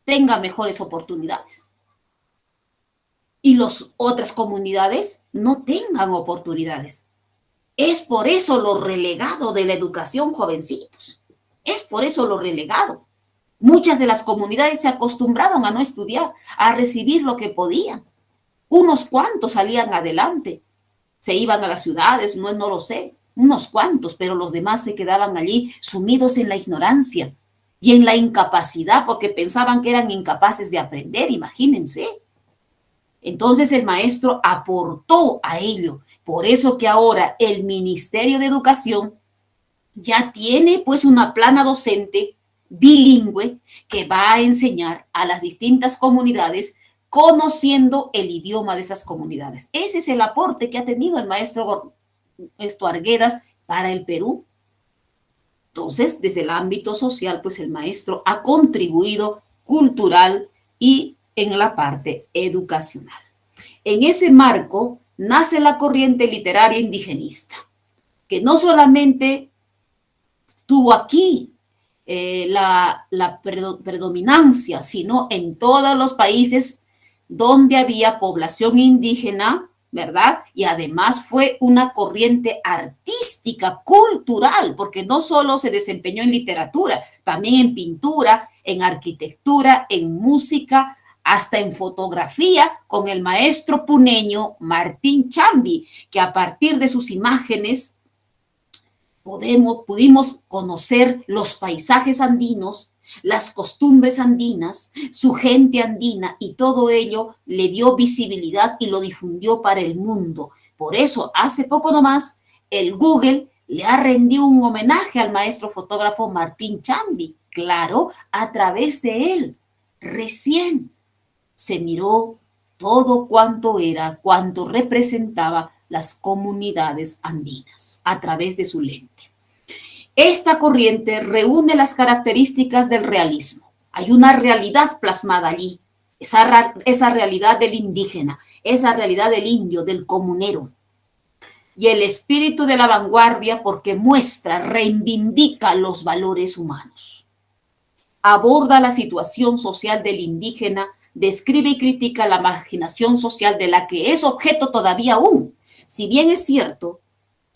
tenga mejores oportunidades. Y las otras comunidades no tengan oportunidades. Es por eso lo relegado de la educación, jovencitos. Es por eso lo relegado. Muchas de las comunidades se acostumbraron a no estudiar, a recibir lo que podían. Unos cuantos salían adelante. Se iban a las ciudades, no lo sé. Unos cuantos, pero los demás se quedaban allí sumidos en la ignorancia y en la incapacidad, porque pensaban que eran incapaces de aprender, imagínense. Entonces el maestro aportó a ello. Por eso que ahora el Ministerio de Educación ya tiene pues una plana docente bilingüe que va a enseñar a las distintas comunidades conociendo el idioma de esas comunidades. Ese es el aporte que ha tenido el maestro Arguedas para el Perú. Entonces, desde el ámbito social, pues el maestro ha contribuido cultural y en la parte educacional. En ese marco nace la corriente literaria indigenista, que no solamente tuvo aquí la predominancia, sino en todos los países donde había población indígena, ¿verdad? Y además fue una corriente artística, cultural, porque no solo se desempeñó en literatura, también en pintura, en arquitectura, en música, hasta en fotografía, con el maestro puneño Martín Chambi, que a partir de sus imágenes pudimos conocer los paisajes andinos, las costumbres andinas, su gente andina, y todo ello le dio visibilidad y lo difundió para el mundo. Por eso, hace poco nomás, el Google le ha rendido un homenaje al maestro fotógrafo Martín Chambi. Claro, a través de él, recién se miró todo cuanto representaba las comunidades andinas a través de su lente. Esta corriente reúne las características del realismo. Hay una realidad plasmada allí, esa realidad del indígena, esa realidad del indio, del comunero. Y el espíritu de la vanguardia, porque muestra, reivindica los valores humanos. Aborda la situación social del indígena, describe y critica la marginación social de la que es objeto todavía aún. Si bien es cierto,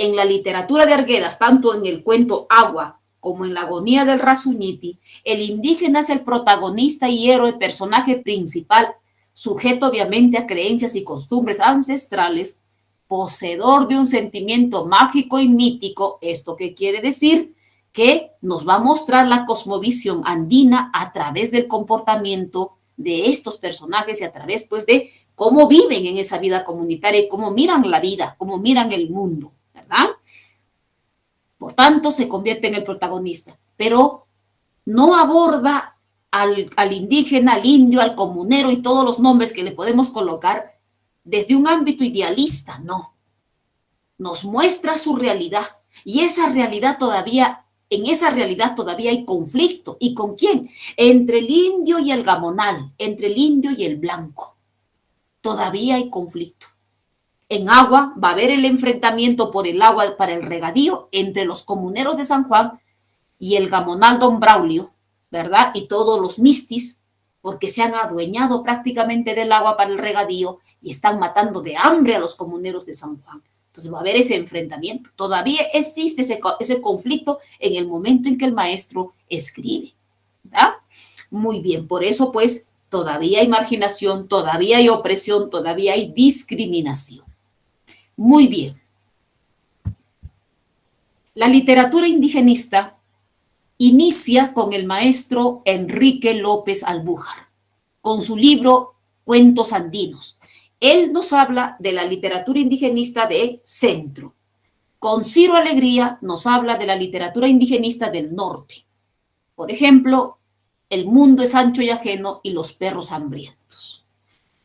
en la literatura de Arguedas, tanto en el cuento Agua como en la agonía del Razuñiti, el indígena es el protagonista y héroe, personaje principal, sujeto obviamente a creencias y costumbres ancestrales, poseedor de un sentimiento mágico y mítico. ¿Esto qué quiere decir? Que nos va a mostrar la cosmovisión andina a través del comportamiento de estos personajes y a través, pues, de cómo viven en esa vida comunitaria y cómo miran la vida, cómo miran el mundo, ¿verdad? Por tanto, se convierte en el protagonista, pero no aborda al indígena, al indio, al comunero y todos los nombres que le podemos colocar desde un ámbito idealista, no. Nos muestra su realidad y esa realidad todavía, en esa realidad todavía hay conflicto. ¿Y con quién? Entre el indio y el gamonal, entre el indio y el blanco. Todavía hay conflicto. En Agua va a haber el enfrentamiento por el agua para el regadío entre los comuneros de San Juan y el gamonal Don Braulio, ¿verdad? Y todos los mistis, porque se han adueñado prácticamente del agua para el regadío y están matando de hambre a los comuneros de San Juan. Entonces va a haber ese enfrentamiento. Todavía existe ese conflicto en el momento en que el maestro escribe, ¿verdad? Muy bien, por eso pues todavía hay marginación, todavía hay opresión, todavía hay discriminación. Muy bien. La literatura indigenista inicia con el maestro Enrique López Albújar, con su libro Cuentos Andinos. Él nos habla de la literatura indigenista de centro. Con Ciro Alegría nos habla de la literatura indigenista del norte. Por ejemplo, El mundo es ancho y ajeno y Los perros hambrientos.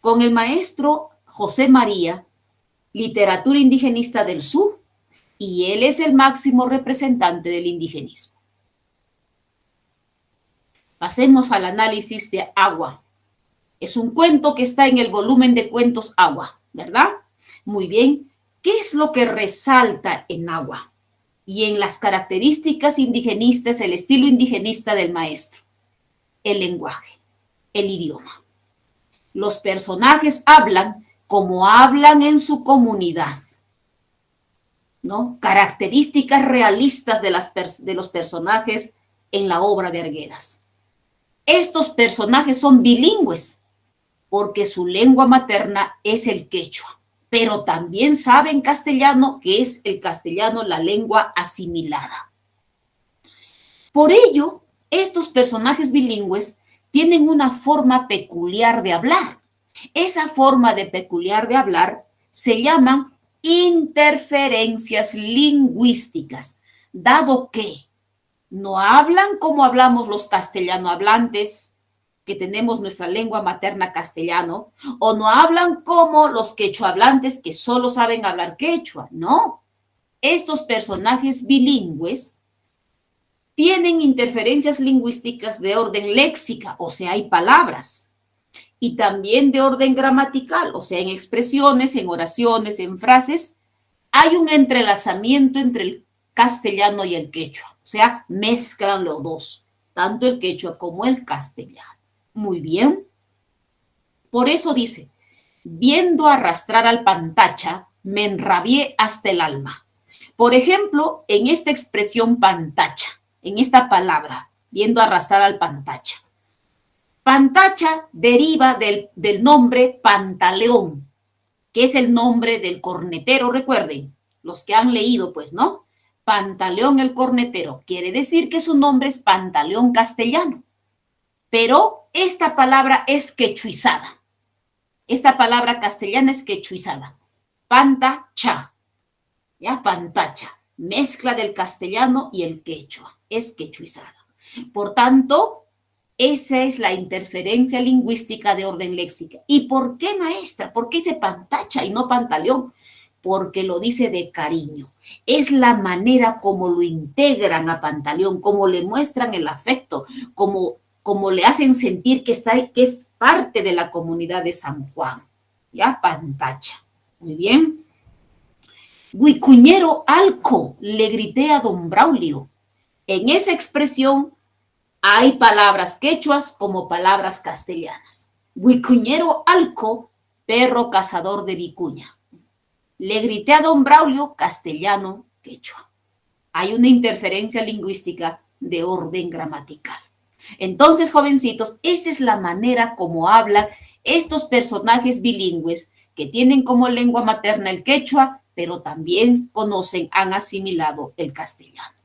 Con el maestro José María, literatura indigenista del sur, y él es el máximo representante del indigenismo. Pasemos al análisis de Agua. Es un cuento que está en el volumen de cuentos Agua, ¿verdad? Muy bien. ¿Qué es lo que resalta en Agua? Y en las características indigenistas, el estilo indigenista del maestro. El lenguaje, el idioma. Los personajes hablan como hablan en su comunidad, ¿no? Características realistas de los personajes en la obra de Arguedas. Estos personajes son bilingües porque su lengua materna es el quechua, pero también saben castellano, que es el castellano la lengua asimilada. Por ello, estos personajes bilingües tienen una forma peculiar de hablar. Esa forma peculiar de hablar se llaman interferencias lingüísticas, dado que no hablan como hablamos los castellano hablantes, que tenemos nuestra lengua materna castellano, o no hablan como los quechua hablantes que solo saben hablar quechua. No, estos personajes bilingües tienen interferencias lingüísticas de orden léxica, o sea, hay palabras, y también de orden gramatical, o sea, en expresiones, en oraciones, en frases, hay un entrelazamiento entre el castellano y el quechua, o sea, mezclan los dos, tanto el quechua como el castellano. Muy bien. Por eso dice, viendo arrastrar al pantacha, me enrabié hasta el alma. Por ejemplo, en esta expresión pantacha, en esta palabra, viendo arrastrar al pantacha. Pantacha deriva del nombre Pantaleón, que es el nombre del cornetero, recuerden, los que han leído, pues, ¿no? Pantaleón el cornetero, quiere decir que su nombre es Pantaleón castellano, pero esta palabra es quechuizada. Esta palabra castellana es quechuizada. Pantacha, ¿ya? Pantacha, mezcla del castellano y el quechua, es quechuizada. Por tanto, esa es la interferencia lingüística de orden léxica. ¿Y por qué, maestra? ¿Por qué dice pantacha y no pantaleón? Porque lo dice de cariño. Es la manera como lo integran a Pantaleón, como le muestran el afecto, como le hacen sentir que es parte de la comunidad de San Juan. ¿Ya? Pantacha. Muy bien. Huicuñero alco, le grité a don Braulio. En esa expresión hay palabras quechuas como palabras castellanas. Huicuñero alco, perro cazador de vicuña. Le grité a don Braulio, castellano, quechua. Hay una interferencia lingüística de orden gramatical. Entonces, jovencitos, esa es la manera como hablan estos personajes bilingües que tienen como lengua materna el quechua, pero también conocen, han asimilado el castellano.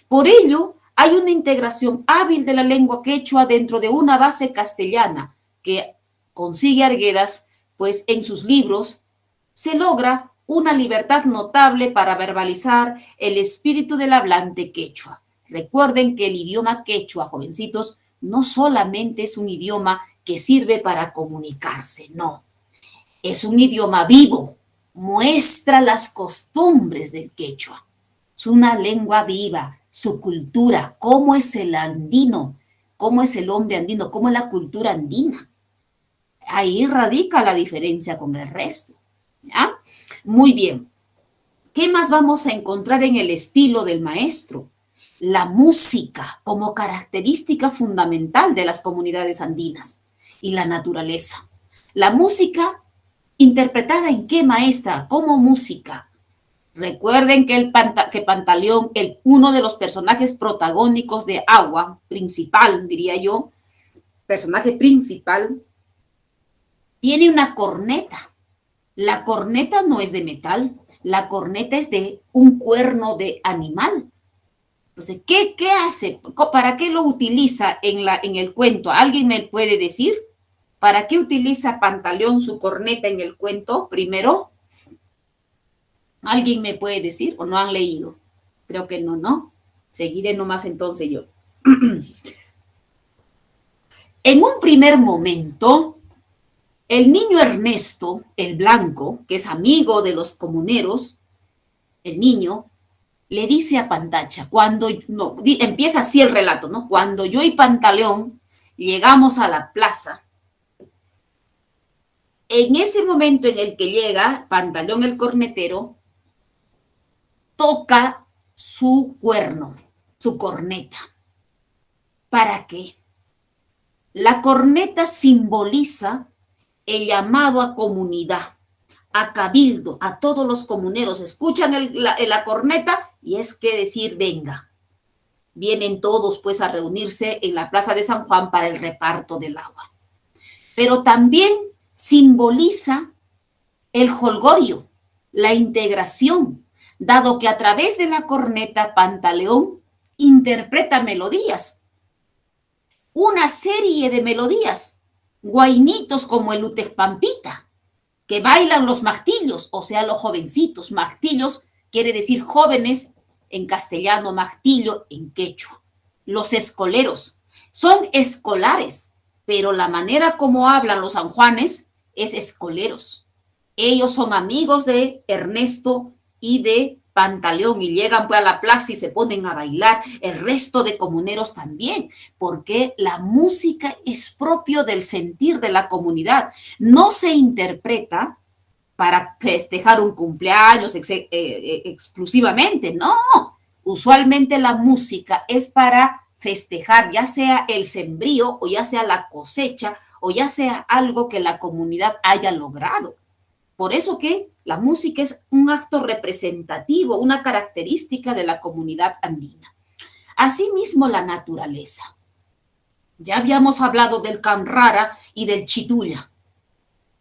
Por ello, hay una integración hábil de la lengua quechua dentro de una base castellana que consigue Arguedas, pues en sus libros se logra una libertad notable para verbalizar el espíritu del hablante quechua. Recuerden que el idioma quechua, jovencitos, no solamente es un idioma que sirve para comunicarse, no. Es un idioma vivo, muestra las costumbres del quechua. Es una lengua viva, su cultura, cómo es el andino, cómo es el hombre andino, cómo es la cultura andina. Ahí radica la diferencia con el resto. ¿Ya? Muy bien. ¿Qué más vamos a encontrar en el estilo del maestro? La música como característica fundamental de las comunidades andinas y la naturaleza. La música interpretada ¿en qué, maestra? ¿Cómo música? Recuerden que, Pantaleón, uno de los personajes protagónicos de Agua, principal, diría yo, personaje principal, tiene una corneta. La corneta no es de metal, la corneta es de un cuerno de animal. Entonces, ¿qué hace? ¿Para qué lo utiliza en el cuento? ¿Alguien me puede decir? ¿Para qué utiliza Pantaleón su corneta en el cuento primero? ¿Alguien me puede decir o no han leído? Creo que no, ¿no? Seguiré nomás entonces yo. En un primer momento, el niño Ernesto, el blanco, que es amigo de los comuneros, el niño, le dice a Pantacha, empieza así el relato, ¿no? Cuando yo y Pantaleón llegamos a la plaza, en ese momento en el que llega Pantaleón el cornetero, toca su cuerno, su corneta. ¿Para qué? La corneta simboliza el llamado a comunidad, a cabildo, a todos los comuneros. Escuchan la corneta y es que decir, venga. Vienen todos pues a reunirse en la Plaza de San Juan para el reparto del agua. Pero también simboliza el jolgorio, la integración, dado que a través de la corneta Pantaleón interpreta melodías, una serie de melodías, guainitos como el Utejpampita, que bailan los martillos, o sea, los jovencitos. Martillos quiere decir jóvenes en castellano, martillo en quechua. Los escoleros son escolares, pero la manera como hablan los sanjuanes es escoleros. Ellos son amigos de Ernesto y de Pantaleón y llegan pues a la plaza y se ponen a bailar. El resto de comuneros también, porque la música es propio del sentir de la comunidad. No se interpreta para festejar un cumpleaños exclusivamente, no. Usualmente la música es para festejar, ya sea el sembrío o ya sea la cosecha o ya sea algo que la comunidad haya logrado. Por eso que la música es un acto representativo, una característica de la comunidad andina. Asimismo, la naturaleza. Ya habíamos hablado del Camrara y del Chitulla,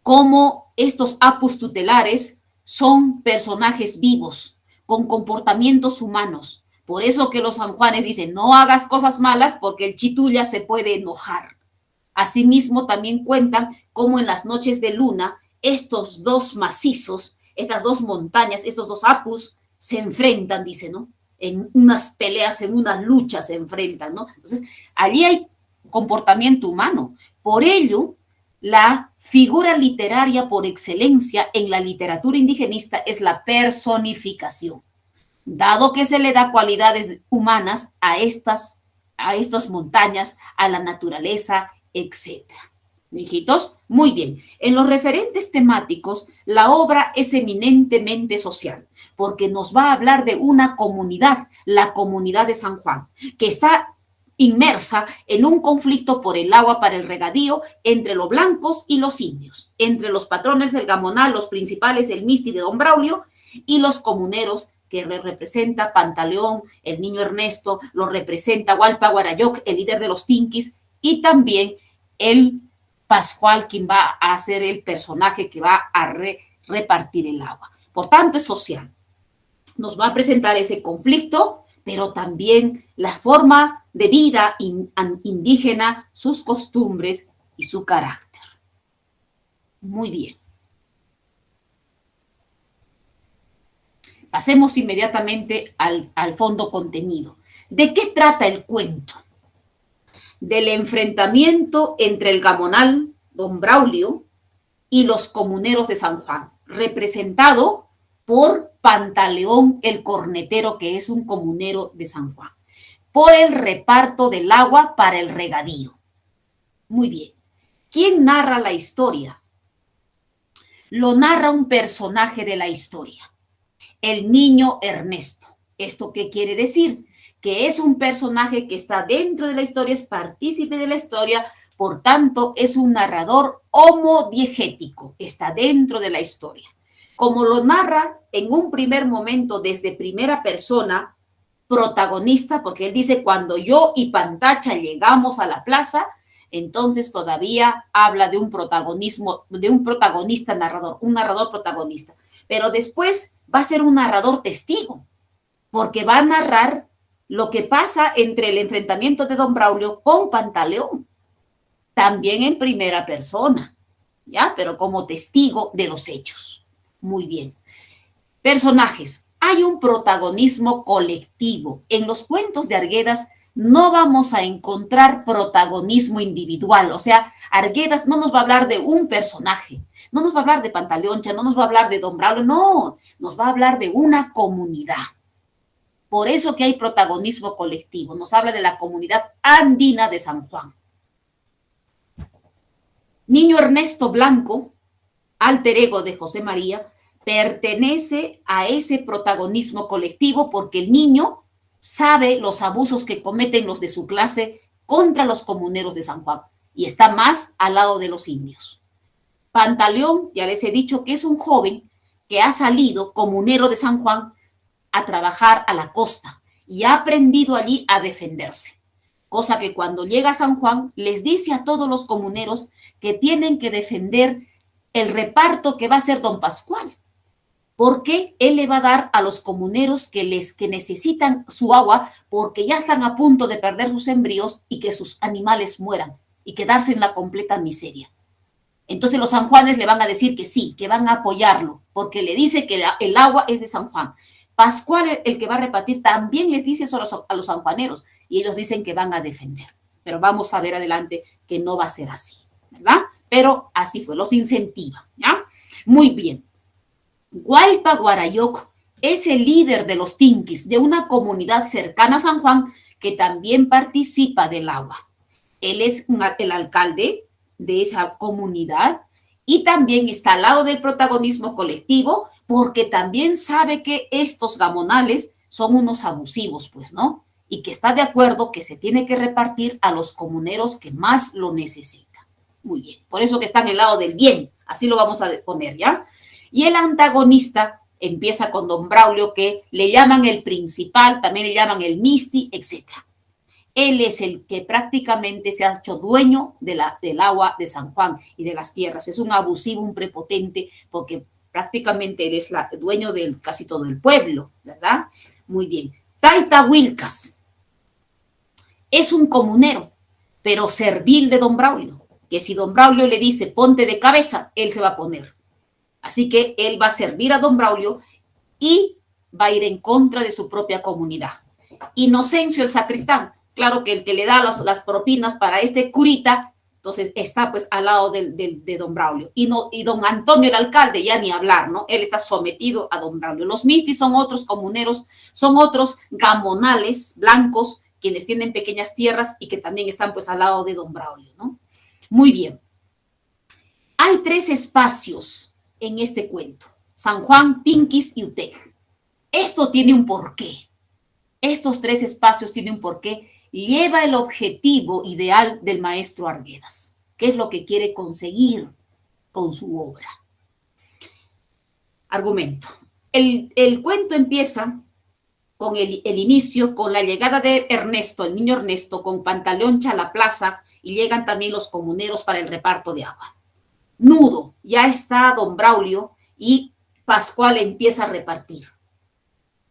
cómo estos apus tutelares son personajes vivos, con comportamientos humanos. Por eso que los sanjuanes dicen, no hagas cosas malas porque el Chitulla se puede enojar. Asimismo, también cuentan cómo en las noches de luna, estos dos macizos, estas dos montañas, estos dos apus se enfrentan, dice, ¿no? En unas peleas, en unas luchas se enfrentan, ¿no? Entonces, allí hay comportamiento humano. Por ello, la figura literaria por excelencia en la literatura indigenista es la personificación, dado que se le da cualidades humanas a estas montañas, a la naturaleza, etc. Hijitos, muy bien. En los referentes temáticos, la obra es eminentemente social, porque nos va a hablar de una comunidad, la comunidad de San Juan, que está inmersa en un conflicto por el agua para el regadío entre los blancos y los indios, entre los patrones del Gamonal, los principales, el Misti de Don Braulio, y los comuneros que representa Pantaleón, el niño Ernesto, lo representa Hualpa Guarayoc, el líder de los Tinquis, y también el Pascual, quien va a ser el personaje que va a repartir el agua. Por tanto, es social. Nos va a presentar ese conflicto, pero también la forma de vida indígena, sus costumbres y su carácter. Muy bien. Pasemos inmediatamente al fondo contenido. ¿De qué trata el cuento? Del enfrentamiento entre el gamonal, don Braulio, y los comuneros de San Juan, representado por Pantaleón, el cornetero, que es un comunero de San Juan, por el reparto del agua para el regadío. Muy bien. ¿Quién narra la historia? Lo narra un personaje de la historia, el niño Ernesto. ¿Esto qué quiere decir? Que es un personaje que está dentro de la historia, es partícipe de la historia, por tanto, es un narrador homodiegético, está dentro de la historia. Como lo narra en un primer momento desde primera persona, protagonista, porque él dice, cuando yo y Pantacha llegamos a la plaza, entonces todavía habla de un protagonismo, de un protagonista narrador, un narrador protagonista. Pero después va a ser un narrador testigo, porque va a narrar lo que pasa entre el enfrentamiento de don Braulio con Pantaleón, también en primera persona, ¿ya? Pero como testigo de los hechos. Muy bien. Personajes. Hay un protagonismo colectivo. En los cuentos de Arguedas no vamos a encontrar protagonismo individual. O sea, Arguedas no nos va a hablar de un personaje, no nos va a hablar de Pantaleoncha, no nos va a hablar de don Braulio, no, nos va a hablar de una comunidad. Por eso que hay protagonismo colectivo. Nos habla de la comunidad andina de San Juan. Niño Ernesto Blanco, alter ego de José María, pertenece a ese protagonismo colectivo porque el niño sabe los abusos que cometen los de su clase contra los comuneros de San Juan y está más al lado de los indios. Pantaleón, ya les he dicho que es un joven que ha salido comunero de San Juan a trabajar a la costa y ha aprendido allí a defenderse. Cosa que cuando llega a San Juan les dice a todos los comuneros que tienen que defender el reparto que va a hacer don Pascual, porque él le va a dar a los comuneros que necesitan su agua porque ya están a punto de perder sus embrios y que sus animales mueran y quedarse en la completa miseria. Entonces los sanjuanes le van a decir que sí, que van a apoyarlo, porque le dice que el agua es de San Juan. Pascual, el que va a repartir, también les dice eso a los sanjuaneros y ellos dicen que van a defender. Pero vamos a ver adelante que no va a ser así, ¿verdad? Pero así fue, los incentiva, ¿ya? Muy bien. Hualpa Guarayoc es el líder de los Tinquis, de una comunidad cercana a San Juan que también participa del agua. Él es el alcalde de esa comunidad y también está al lado del protagonismo colectivo porque también sabe que estos gamonales son unos abusivos, pues, ¿no? Y que está de acuerdo que se tiene que repartir a los comuneros que más lo necesitan. Muy bien, por eso que está en el lado del bien, así lo vamos a poner, ¿ya? Y el antagonista empieza con don Braulio, que le llaman el principal, también le llaman el misti, etc. Él es el que prácticamente se ha hecho dueño del agua de San Juan y de las tierras. Es un abusivo, un prepotente, porque prácticamente él es dueño de casi todo el pueblo, ¿verdad? Muy bien. Taita Wilcas es un comunero, pero servil de don Braulio, que si don Braulio le dice ponte de cabeza, él se va a poner. Así que él va a servir a don Braulio y va a ir en contra de su propia comunidad. Inocencio el sacristán, claro que el que le da las propinas para este curita, entonces está pues al lado de don Braulio. Y don Antonio el alcalde, ya ni hablar, ¿no? Él está sometido a don Braulio. Los mistis son otros comuneros, son otros gamonales blancos, quienes tienen pequeñas tierras y que también están pues al lado de don Braulio, ¿no? Muy bien. Hay 3 espacios en este cuento: San Juan, Tinquis y Utej. Esto tiene un porqué. Estos 3 espacios tienen un porqué. Lleva el objetivo ideal del maestro Arguedas. ¿Qué es lo que quiere conseguir con su obra? Argumento. El cuento empieza con el inicio, con la llegada de Ernesto, el niño Ernesto, con Pantaleoncha a la plaza, y llegan también los comuneros para el reparto de agua. Nudo, ya está don Braulio y Pascual empieza a repartir.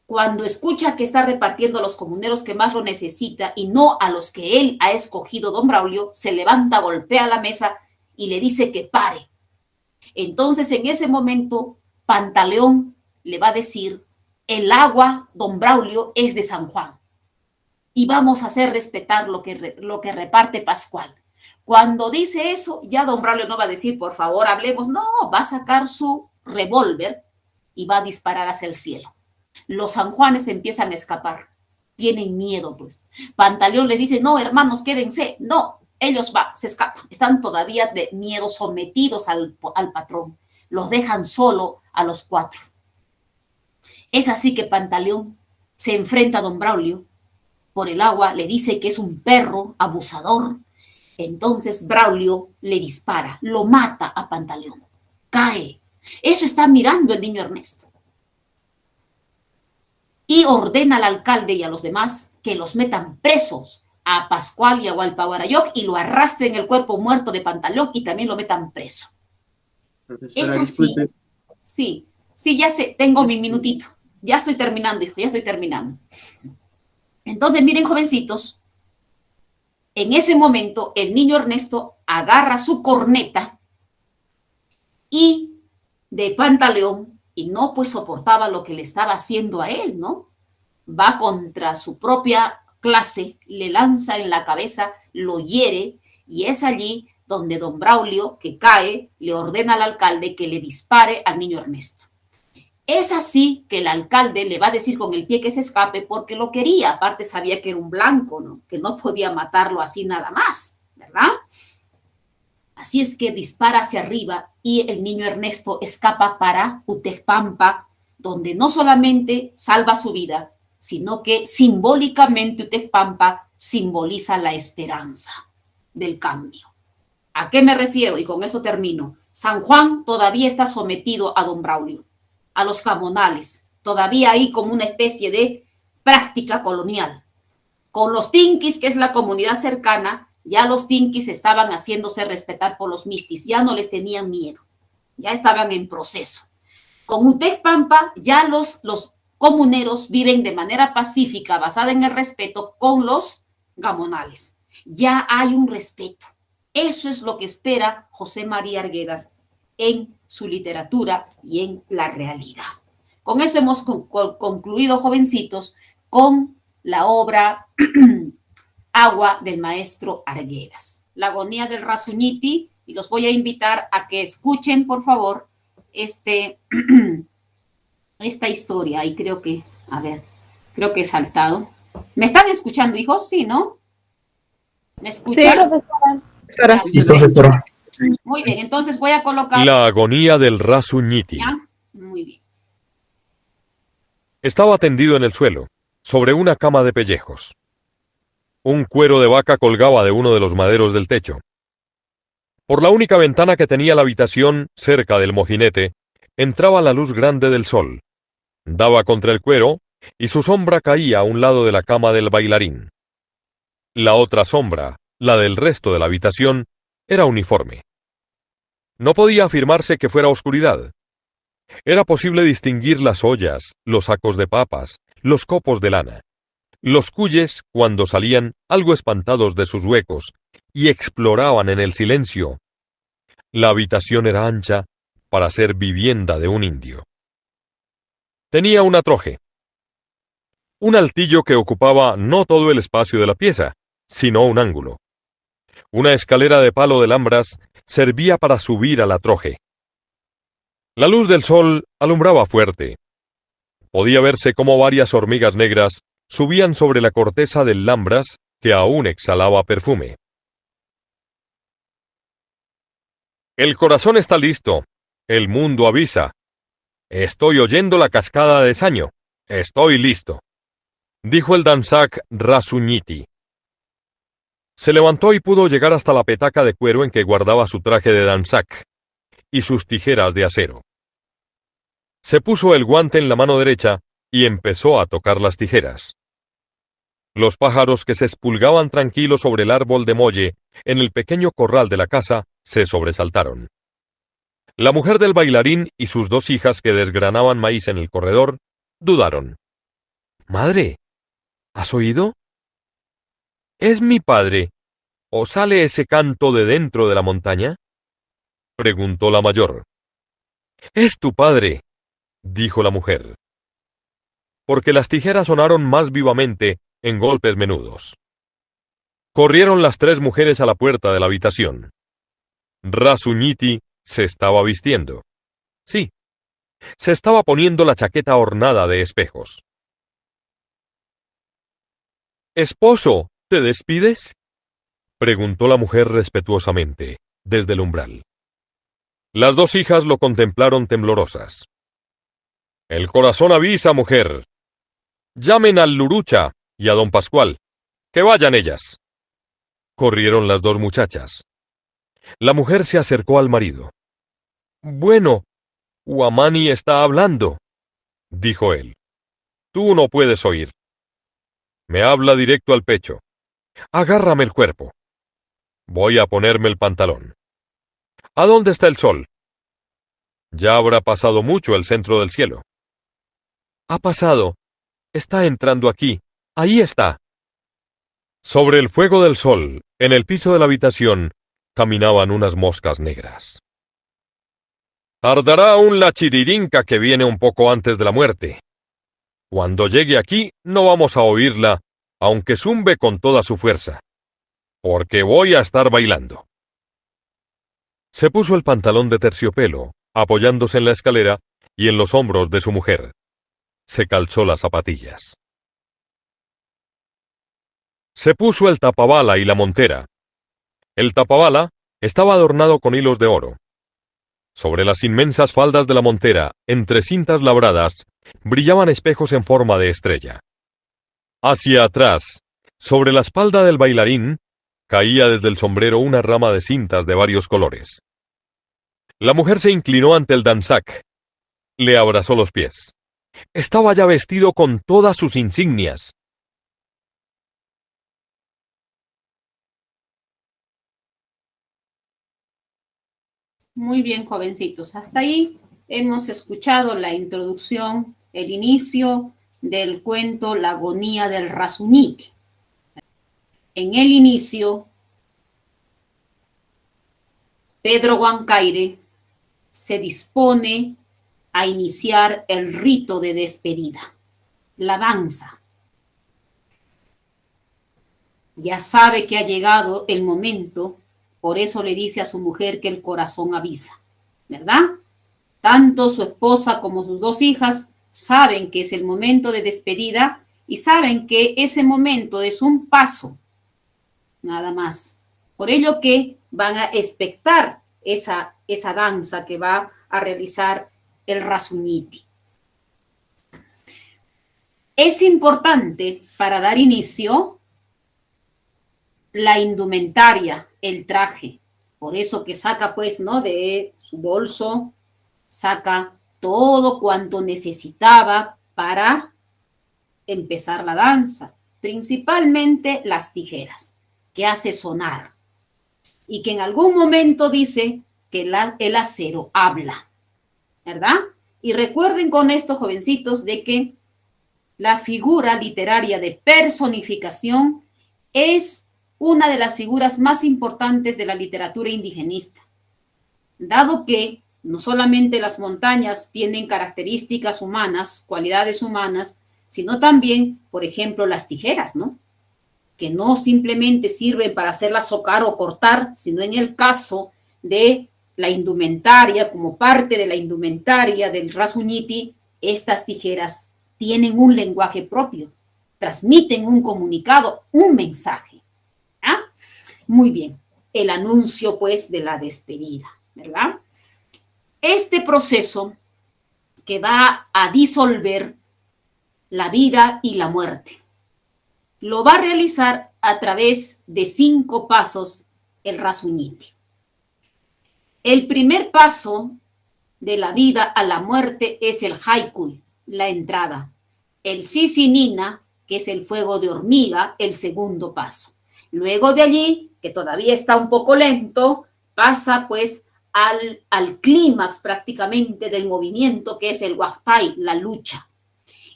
Cuando escucha que está repartiendo a los comuneros que más lo necesita y no a los que él ha escogido, don Braulio se levanta, golpea la mesa y le dice que pare. Entonces, en ese momento, Pantaleón le va a decir: el agua, don Braulio, es de San Juan y vamos a hacer respetar lo que reparte Pascual. Cuando dice eso, ya don Braulio no va a decir, por favor, hablemos. No, va a sacar su revólver y va a disparar hacia el cielo. Los sanjuanes empiezan a escapar. Tienen miedo, pues. Pantaleón les dice: no, hermanos, quédense. No, ellos se escapan. Están todavía de miedo, sometidos al patrón. Los dejan solo a los 4. Es así que Pantaleón se enfrenta a don Braulio por el agua, le dice que es un perro abusador. Entonces Braulio le dispara, lo mata a Pantaleón. Cae. Eso está mirando el niño Ernesto. Y ordena al alcalde y a los demás que los metan presos a Pascual y a Hualpahuarayoc y lo arrastren el cuerpo muerto de Pantaleón y también lo metan preso. Profesora, Es así. disculpe. Sí, ya sé, tengo mi minutito. Ya estoy terminando, hijo, ya estoy terminando. Entonces, miren, jovencitos, en ese momento el niño Ernesto agarra su corneta y de Pantaleón, y no pues soportaba lo que le estaba haciendo a él, ¿no? Va contra su propia clase, le lanza en la cabeza, lo hiere, y es allí donde don Braulio, que cae, le ordena al alcalde que le dispare al niño Ernesto. Es así que el alcalde le va a decir con el pie que se escape porque lo quería, aparte sabía que era un blanco, ¿no? Que no podía matarlo así nada más, ¿verdad? Así es que dispara hacia arriba y el niño Ernesto escapa para Utejpampa, donde no solamente salva su vida, sino que simbólicamente Utejpampa simboliza la esperanza del cambio. ¿A qué me refiero? Y con eso termino. San Juan todavía está sometido a don Braulio, a los jamonales, todavía hay como una especie de práctica colonial. Con los tinquis, que es la comunidad cercana, ya los tinquis estaban haciéndose respetar por los mistis, ya no les tenían miedo, ya estaban en proceso. Con Utejpampa ya los comuneros viven de manera pacífica, basada en el respeto, con los gamonales. Ya hay un respeto. Eso es lo que espera José María Arguedas en su literatura y en la realidad. Con eso hemos concluido, jovencitos, con la obra Agua del maestro Arguedas, la agonía del Razuñiti, y los voy a invitar a que escuchen, por favor, esta historia. Y creo que he saltado. ¿Me están escuchando, hijos? Sí, ¿no? ¿Me escuchan? Sí, profesora. Sí, profesora. Muy bien, entonces voy a colocar... La agonía del Razuñiti. ¿Ya? Muy bien. Estaba tendido en el suelo, sobre una cama de pellejos. Un cuero de vaca colgaba de uno de los maderos del techo. Por la única ventana que tenía la habitación, cerca del mojinete, entraba la luz grande del sol. Daba contra el cuero, y su sombra caía a un lado de la cama del bailarín. La otra sombra, la del resto de la habitación, era uniforme. No podía afirmarse que fuera oscuridad. Era posible distinguir las ollas, los sacos de papas, los copos de lana. Los cuyes, cuando salían, algo espantados de sus huecos, y exploraban en el silencio. La habitación era ancha para ser vivienda de un indio. Tenía una troje. Un altillo que ocupaba no todo el espacio de la pieza, sino un ángulo. Una escalera de palo de lambras servía para subir a la troje. La luz del sol alumbraba fuerte. Podía verse cómo varias hormigas negras subían sobre la corteza del lambras que aún exhalaba perfume. El corazón está listo. El mundo avisa. Estoy oyendo la cascada de Saño. Estoy listo, dijo el danzak Razuñiti. Se levantó y pudo llegar hasta la petaca de cuero en que guardaba su traje de danzak y sus tijeras de acero. Se puso el guante en la mano derecha y empezó a tocar las tijeras. Los pájaros que se espulgaban tranquilos sobre el árbol de molle en el pequeño corral de la casa se sobresaltaron. La mujer del bailarín y sus 2 hijas que desgranaban maíz en el corredor dudaron. «Madre, ¿has oído? ¿Es mi padre o sale ese canto de dentro de la montaña?», preguntó la mayor. «Es tu padre», dijo la mujer, porque las tijeras sonaron más vivamente en golpes menudos. Corrieron las 3 mujeres a la puerta de la habitación. Rasuñiti se estaba vistiendo. Sí, se estaba poniendo la chaqueta ornada de espejos. «Esposo, ¿te despides?», preguntó la mujer respetuosamente, desde el umbral. Las 2 hijas lo contemplaron temblorosas. «El corazón avisa, mujer. Llamen al Lurucha y a don Pascual. Que vayan ellas». Corrieron las 2 muchachas. La mujer se acercó al marido. «Bueno, Huamani está hablando», dijo él. «Tú no puedes oír. Me habla directo al pecho. Agárrame el cuerpo. Voy a ponerme el pantalón. ¿A dónde está el sol? Ya habrá pasado mucho el centro del cielo». «Ha pasado. Está entrando aquí. Ahí está». Sobre el fuego del sol, en el piso de la habitación, caminaban unas moscas negras. «Tardará aún la chiririnca que viene un poco antes de la muerte. Cuando llegue aquí, no vamos a oírla, aunque zumbe con toda su fuerza, porque voy a estar bailando». Se puso el pantalón de terciopelo, apoyándose en la escalera y en los hombros de su mujer. Se calzó las zapatillas. Se puso el tapabala y la montera. El tapabala estaba adornado con hilos de oro. Sobre las inmensas faldas de la montera, entre cintas labradas, brillaban espejos en forma de estrella. Hacia atrás, sobre la espalda del bailarín, caía desde el sombrero una rama de cintas de varios colores. La mujer se inclinó ante el danzac. Le abrazó los pies. Estaba ya vestido con todas sus insignias. Muy bien, jovencitos. Hasta ahí hemos escuchado la introducción, el inicio del cuento La agonía del Rasuñiti. En el inicio, Pedro Huancaire se dispone a iniciar el rito de despedida, la danza. Ya sabe que ha llegado el momento. Por eso le dice a su mujer que el corazón avisa, ¿verdad? Tanto su esposa como sus 2 hijas saben que es el momento de despedida y saben que ese momento es un paso, nada más. Por ello que van a expectar esa danza que va a realizar el Rasuñiti. Es importante para dar inicio la indumentaria, el traje. Por eso que saca, pues, ¿no?, de su bolso, saca todo cuanto necesitaba para empezar la danza. Principalmente las tijeras, que hace sonar. Y que en algún momento dice que el acero habla, ¿verdad? Y recuerden con esto, jovencitos, de que la figura literaria de personificación es una de las figuras más importantes de la literatura indigenista, dado que no solamente las montañas tienen características humanas, cualidades humanas, sino también, por ejemplo, las tijeras, ¿no?, que no simplemente sirven para hacerlas socar o cortar, sino en el caso de la indumentaria, como parte de la indumentaria del Rasuñiti, estas tijeras tienen un lenguaje propio, transmiten un comunicado, un mensaje. ¿Ah? Muy bien, el anuncio, pues, de la despedida, ¿verdad? Este proceso que va a disolver la vida y la muerte, lo va a realizar a través de 5 pasos el Rasuñiti. El primer paso de la vida a la muerte es el haiku, la entrada. El sisinina, que es el fuego de hormiga, el segundo paso. Luego de allí, que todavía está un poco lento, pasa pues al clímax prácticamente del movimiento, que es el waqtai, la lucha.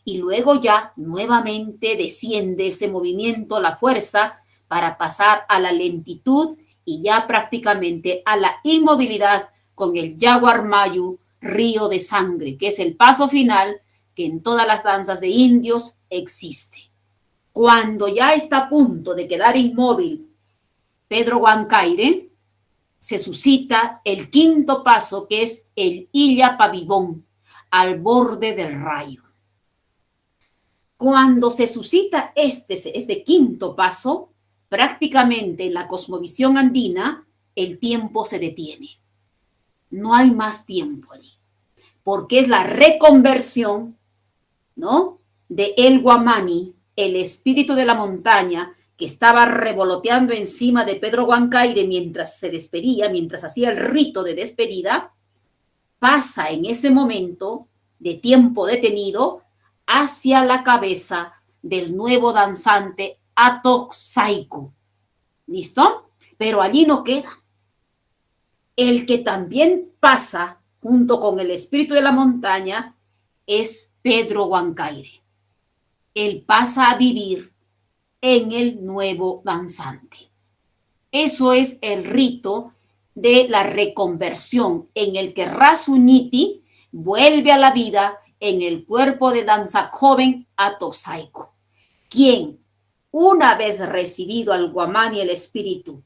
Y luego ya nuevamente desciende ese movimiento, la fuerza, para pasar a la lentitud y ya prácticamente a la inmovilidad con el Jaguar Mayu, río de sangre, que es el paso final que en todas las danzas de indios existe. Cuando ya está a punto de quedar inmóvil Pedro Huancaire, se suscita el quinto paso, que es el Illa Pavibón, al borde del rayo. Cuando se suscita este quinto paso, prácticamente en la cosmovisión andina, el tiempo se detiene. No hay más tiempo allí, porque es la reconversión, ¿no?, de El Guamani, el espíritu de la montaña, que estaba revoloteando encima de Pedro Huancaire mientras se despedía, mientras hacía el rito de despedida, pasa en ese momento de tiempo detenido hacia la cabeza del nuevo danzante Atoxaico. ¿Listo? Pero allí no queda. El que también pasa junto con el espíritu de la montaña es Pedro Huancaire. Él pasa a vivir en el nuevo danzante. Eso es el rito de la reconversión, en el que Rasuniti vuelve a la vida en el cuerpo de danza joven Atoxaico, quien, una vez recibido al Guamani el espíritu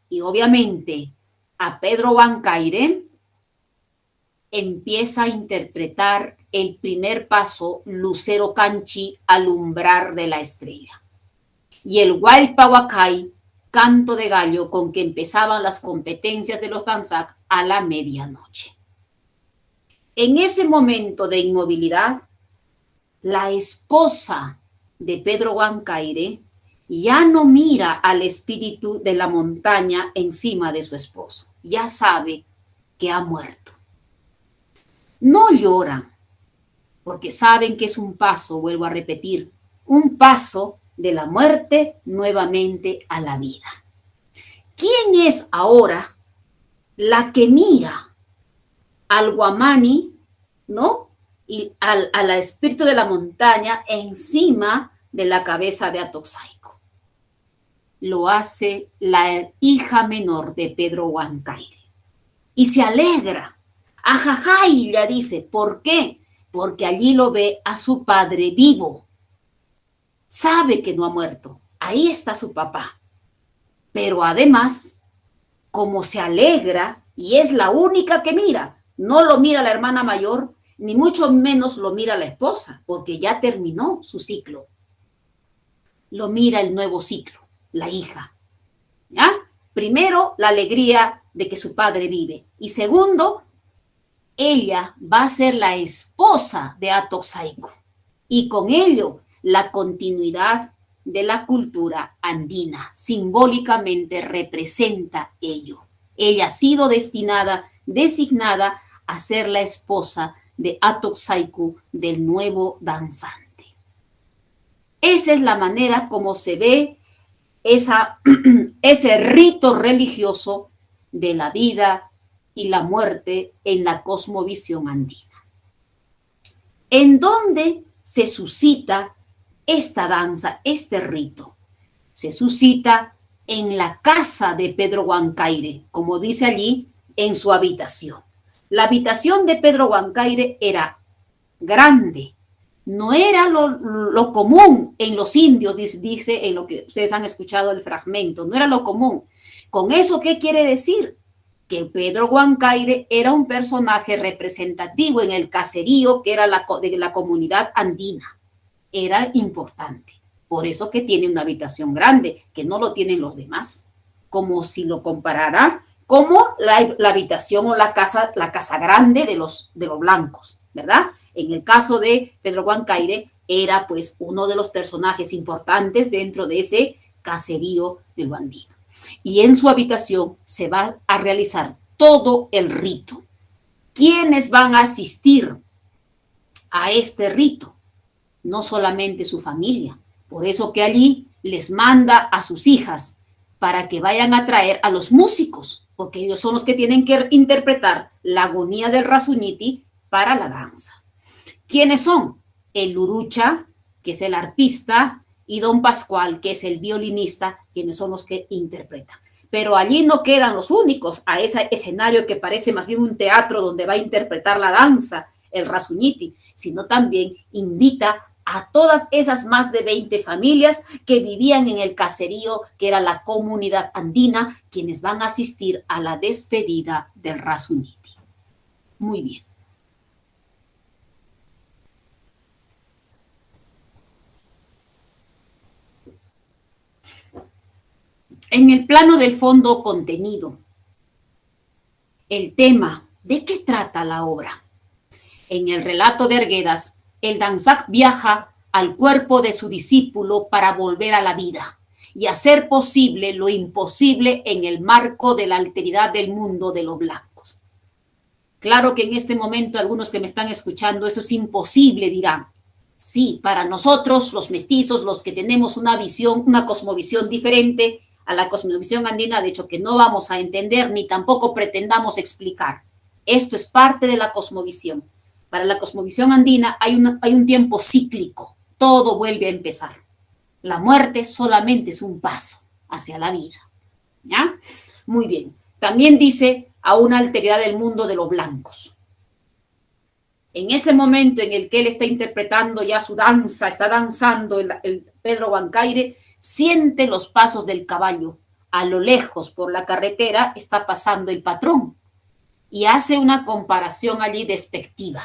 y obviamente a Pedro Huancaire, empieza a interpretar el primer paso Lucero Canchi, alumbrar de la estrella, y el Huaypahuacay, canto de gallo, con que empezaban las competencias de los danzac a la medianoche. En ese momento de inmovilidad, la esposa de Pedro Huancaire ya no mira al espíritu de la montaña encima de su esposo, ya sabe que ha muerto. No lloran, porque saben que es un paso, vuelvo a repetir, un paso de la muerte nuevamente a la vida. ¿Quién es ahora la que mira al Guamani, ¿no?, y al espíritu de la montaña encima de la cabeza de Atoxaico? Lo hace la hija menor de Pedro Huancaire. Y se alegra. Ajajay, ya dice. ¿Por qué? Porque allí lo ve a su padre vivo. Sabe que no ha muerto. Ahí está su papá. Pero además, como se alegra y es la única que mira, no lo mira la hermana mayor, ni mucho menos lo mira la esposa, porque ya terminó su ciclo. Lo mira el nuevo ciclo, la hija. ¿Ya? Primero, la alegría de que su padre vive. Y segundo, ella va a ser la esposa de Atoxaico. Y con ello, la continuidad de la cultura andina. Simbólicamente representa ello. Ella ha sido designada a ser la esposa de Atoxaico, del nuevo danzante. Esa es la manera como se ve ese rito religioso de la vida y la muerte en la cosmovisión andina. ¿En dónde se suscita esta danza, este rito? Se suscita en la casa de Pedro Huancaire, como dice allí, en su habitación. La habitación de Pedro Huancaire era grande, no era lo común en los indios, dice en lo que ustedes han escuchado el fragmento, no era lo común. ¿Con eso qué quiere decir? Que Pedro Huancaire era un personaje representativo en el caserío que era de la comunidad andina. Era importante. Por eso que tiene una habitación grande, que no lo tienen los demás. Como si lo comparara como la habitación o la casa grande de los blancos, ¿verdad? En el caso de Pedro Huancaire, era pues uno de los personajes importantes dentro de ese caserío de lo andino. Y en su habitación se va a realizar todo el rito. ¿Quiénes van a asistir a este rito? No solamente su familia. Por eso que allí les manda a sus hijas para que vayan a traer a los músicos, porque ellos son los que tienen que interpretar la agonía del Rasuniti para la danza. ¿Quiénes son? El Lurucha, que es el arpista, y don Pascual, que es el violinista, quienes son los que interpretan. Pero allí no quedan los únicos a ese escenario que parece más bien un teatro donde va a interpretar la danza, el Rasuniti, sino también invita a todas esas más de 20 familias que vivían en el caserío, que era la comunidad andina, quienes van a asistir a la despedida del Rasuniti. Muy bien. En el plano del fondo contenido, el tema, ¿de qué trata la obra? En el relato de Arguedas, el Danzac viaja al cuerpo de su discípulo para volver a la vida y hacer posible lo imposible en el marco de la alteridad del mundo de los blancos. Claro que en este momento algunos que me están escuchando, eso es imposible, dirán. Sí, para nosotros, los mestizos, los que tenemos una visión, una cosmovisión diferente a la cosmovisión andina, de hecho que no vamos a entender ni tampoco pretendamos explicar. Esto es parte de la cosmovisión. Para la cosmovisión andina hay un tiempo cíclico, todo vuelve a empezar. La muerte solamente es un paso hacia la vida. ¿Ya? Muy bien. También dice a una alteridad del mundo de los blancos. En ese momento en el que él está interpretando ya su danza, está danzando el Pedro Huancaire, siente los pasos del caballo. A lo lejos, por la carretera, está pasando el patrón y hace una comparación allí despectiva.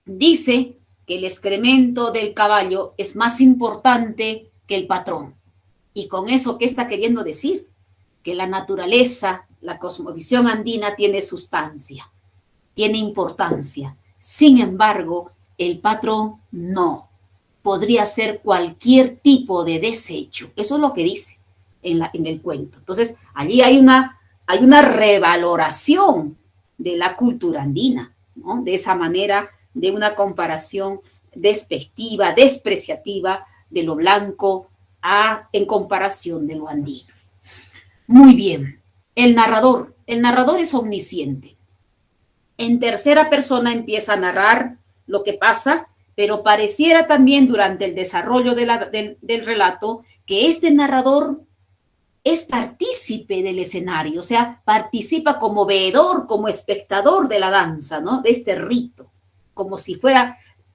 Dice que el excremento del caballo es más importante que el patrón. Y con eso, ¿qué está queriendo decir? Que la naturaleza, la cosmovisión andina tiene sustancia, tiene importancia. Sin embargo, el patrón no. Podría ser cualquier tipo de desecho. Eso es lo que dice en el cuento. Entonces, allí hay una revaloración de la cultura andina, ¿no? De esa manera, de una comparación despectiva, despreciativa de lo blanco en comparación de lo andino. Muy bien. El narrador es omnisciente. En tercera persona empieza a narrar lo que pasa, pero pareciera también durante el desarrollo del relato que este narrador es partícipe del escenario, o sea, participa como veedor, como espectador de la danza, ¿no? De este rito, como si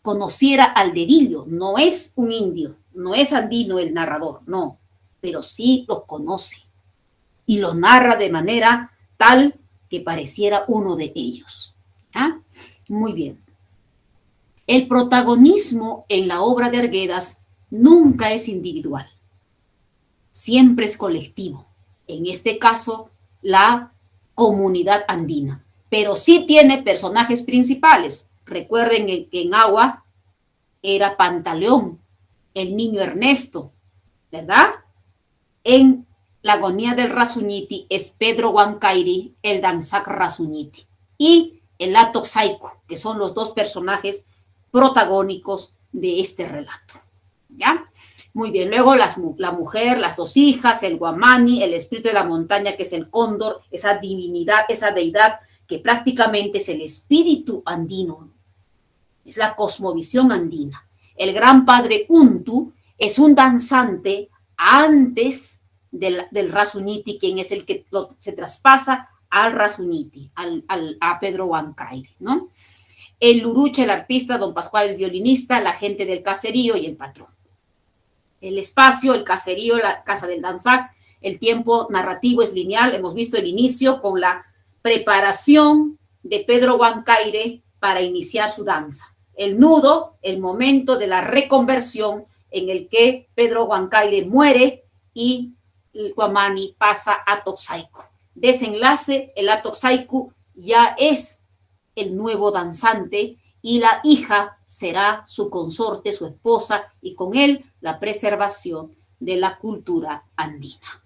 conociera al dedillo. No es un indio, no es andino el narrador, no, pero sí los conoce y los narra de manera tal que pareciera uno de ellos. ¿Ah? Muy bien. El protagonismo en la obra de Arguedas nunca es individual, siempre es colectivo. En este caso, la comunidad andina, pero sí tiene personajes principales. Recuerden que en Agua era Pantaleón, el niño Ernesto, ¿verdad? En la agonía del Rasuniti es Pedro Huancaire, el Danzac Rasuniti, y el Atoxaico, que son los dos personajes protagónicos de este relato. ¿Ya? Muy bien, luego la mujer, las dos hijas, el Guamani, el espíritu de la montaña, que es el cóndor, esa divinidad, esa deidad que prácticamente es el espíritu andino, es la cosmovisión andina. El gran padre Untu es un danzante antes del Rasuniti, quien es el que se traspasa al Rasuniti, a Pedro Huancaire, ¿no? El Lurucha, el arpista, don Pascual, el violinista, la gente del caserío y el patrón. El espacio, el caserío, la casa del Danzac, el tiempo narrativo es lineal. Hemos visto el inicio con la preparación de Pedro Huancaire para iniciar su danza. El nudo, el momento de la reconversión en el que Pedro Huancaire muere y el Guamani pasa a Toxaico. Desenlace, el Atoxaico ya es el nuevo danzante y la hija será su consorte, su esposa, y con él la preservación de la cultura andina.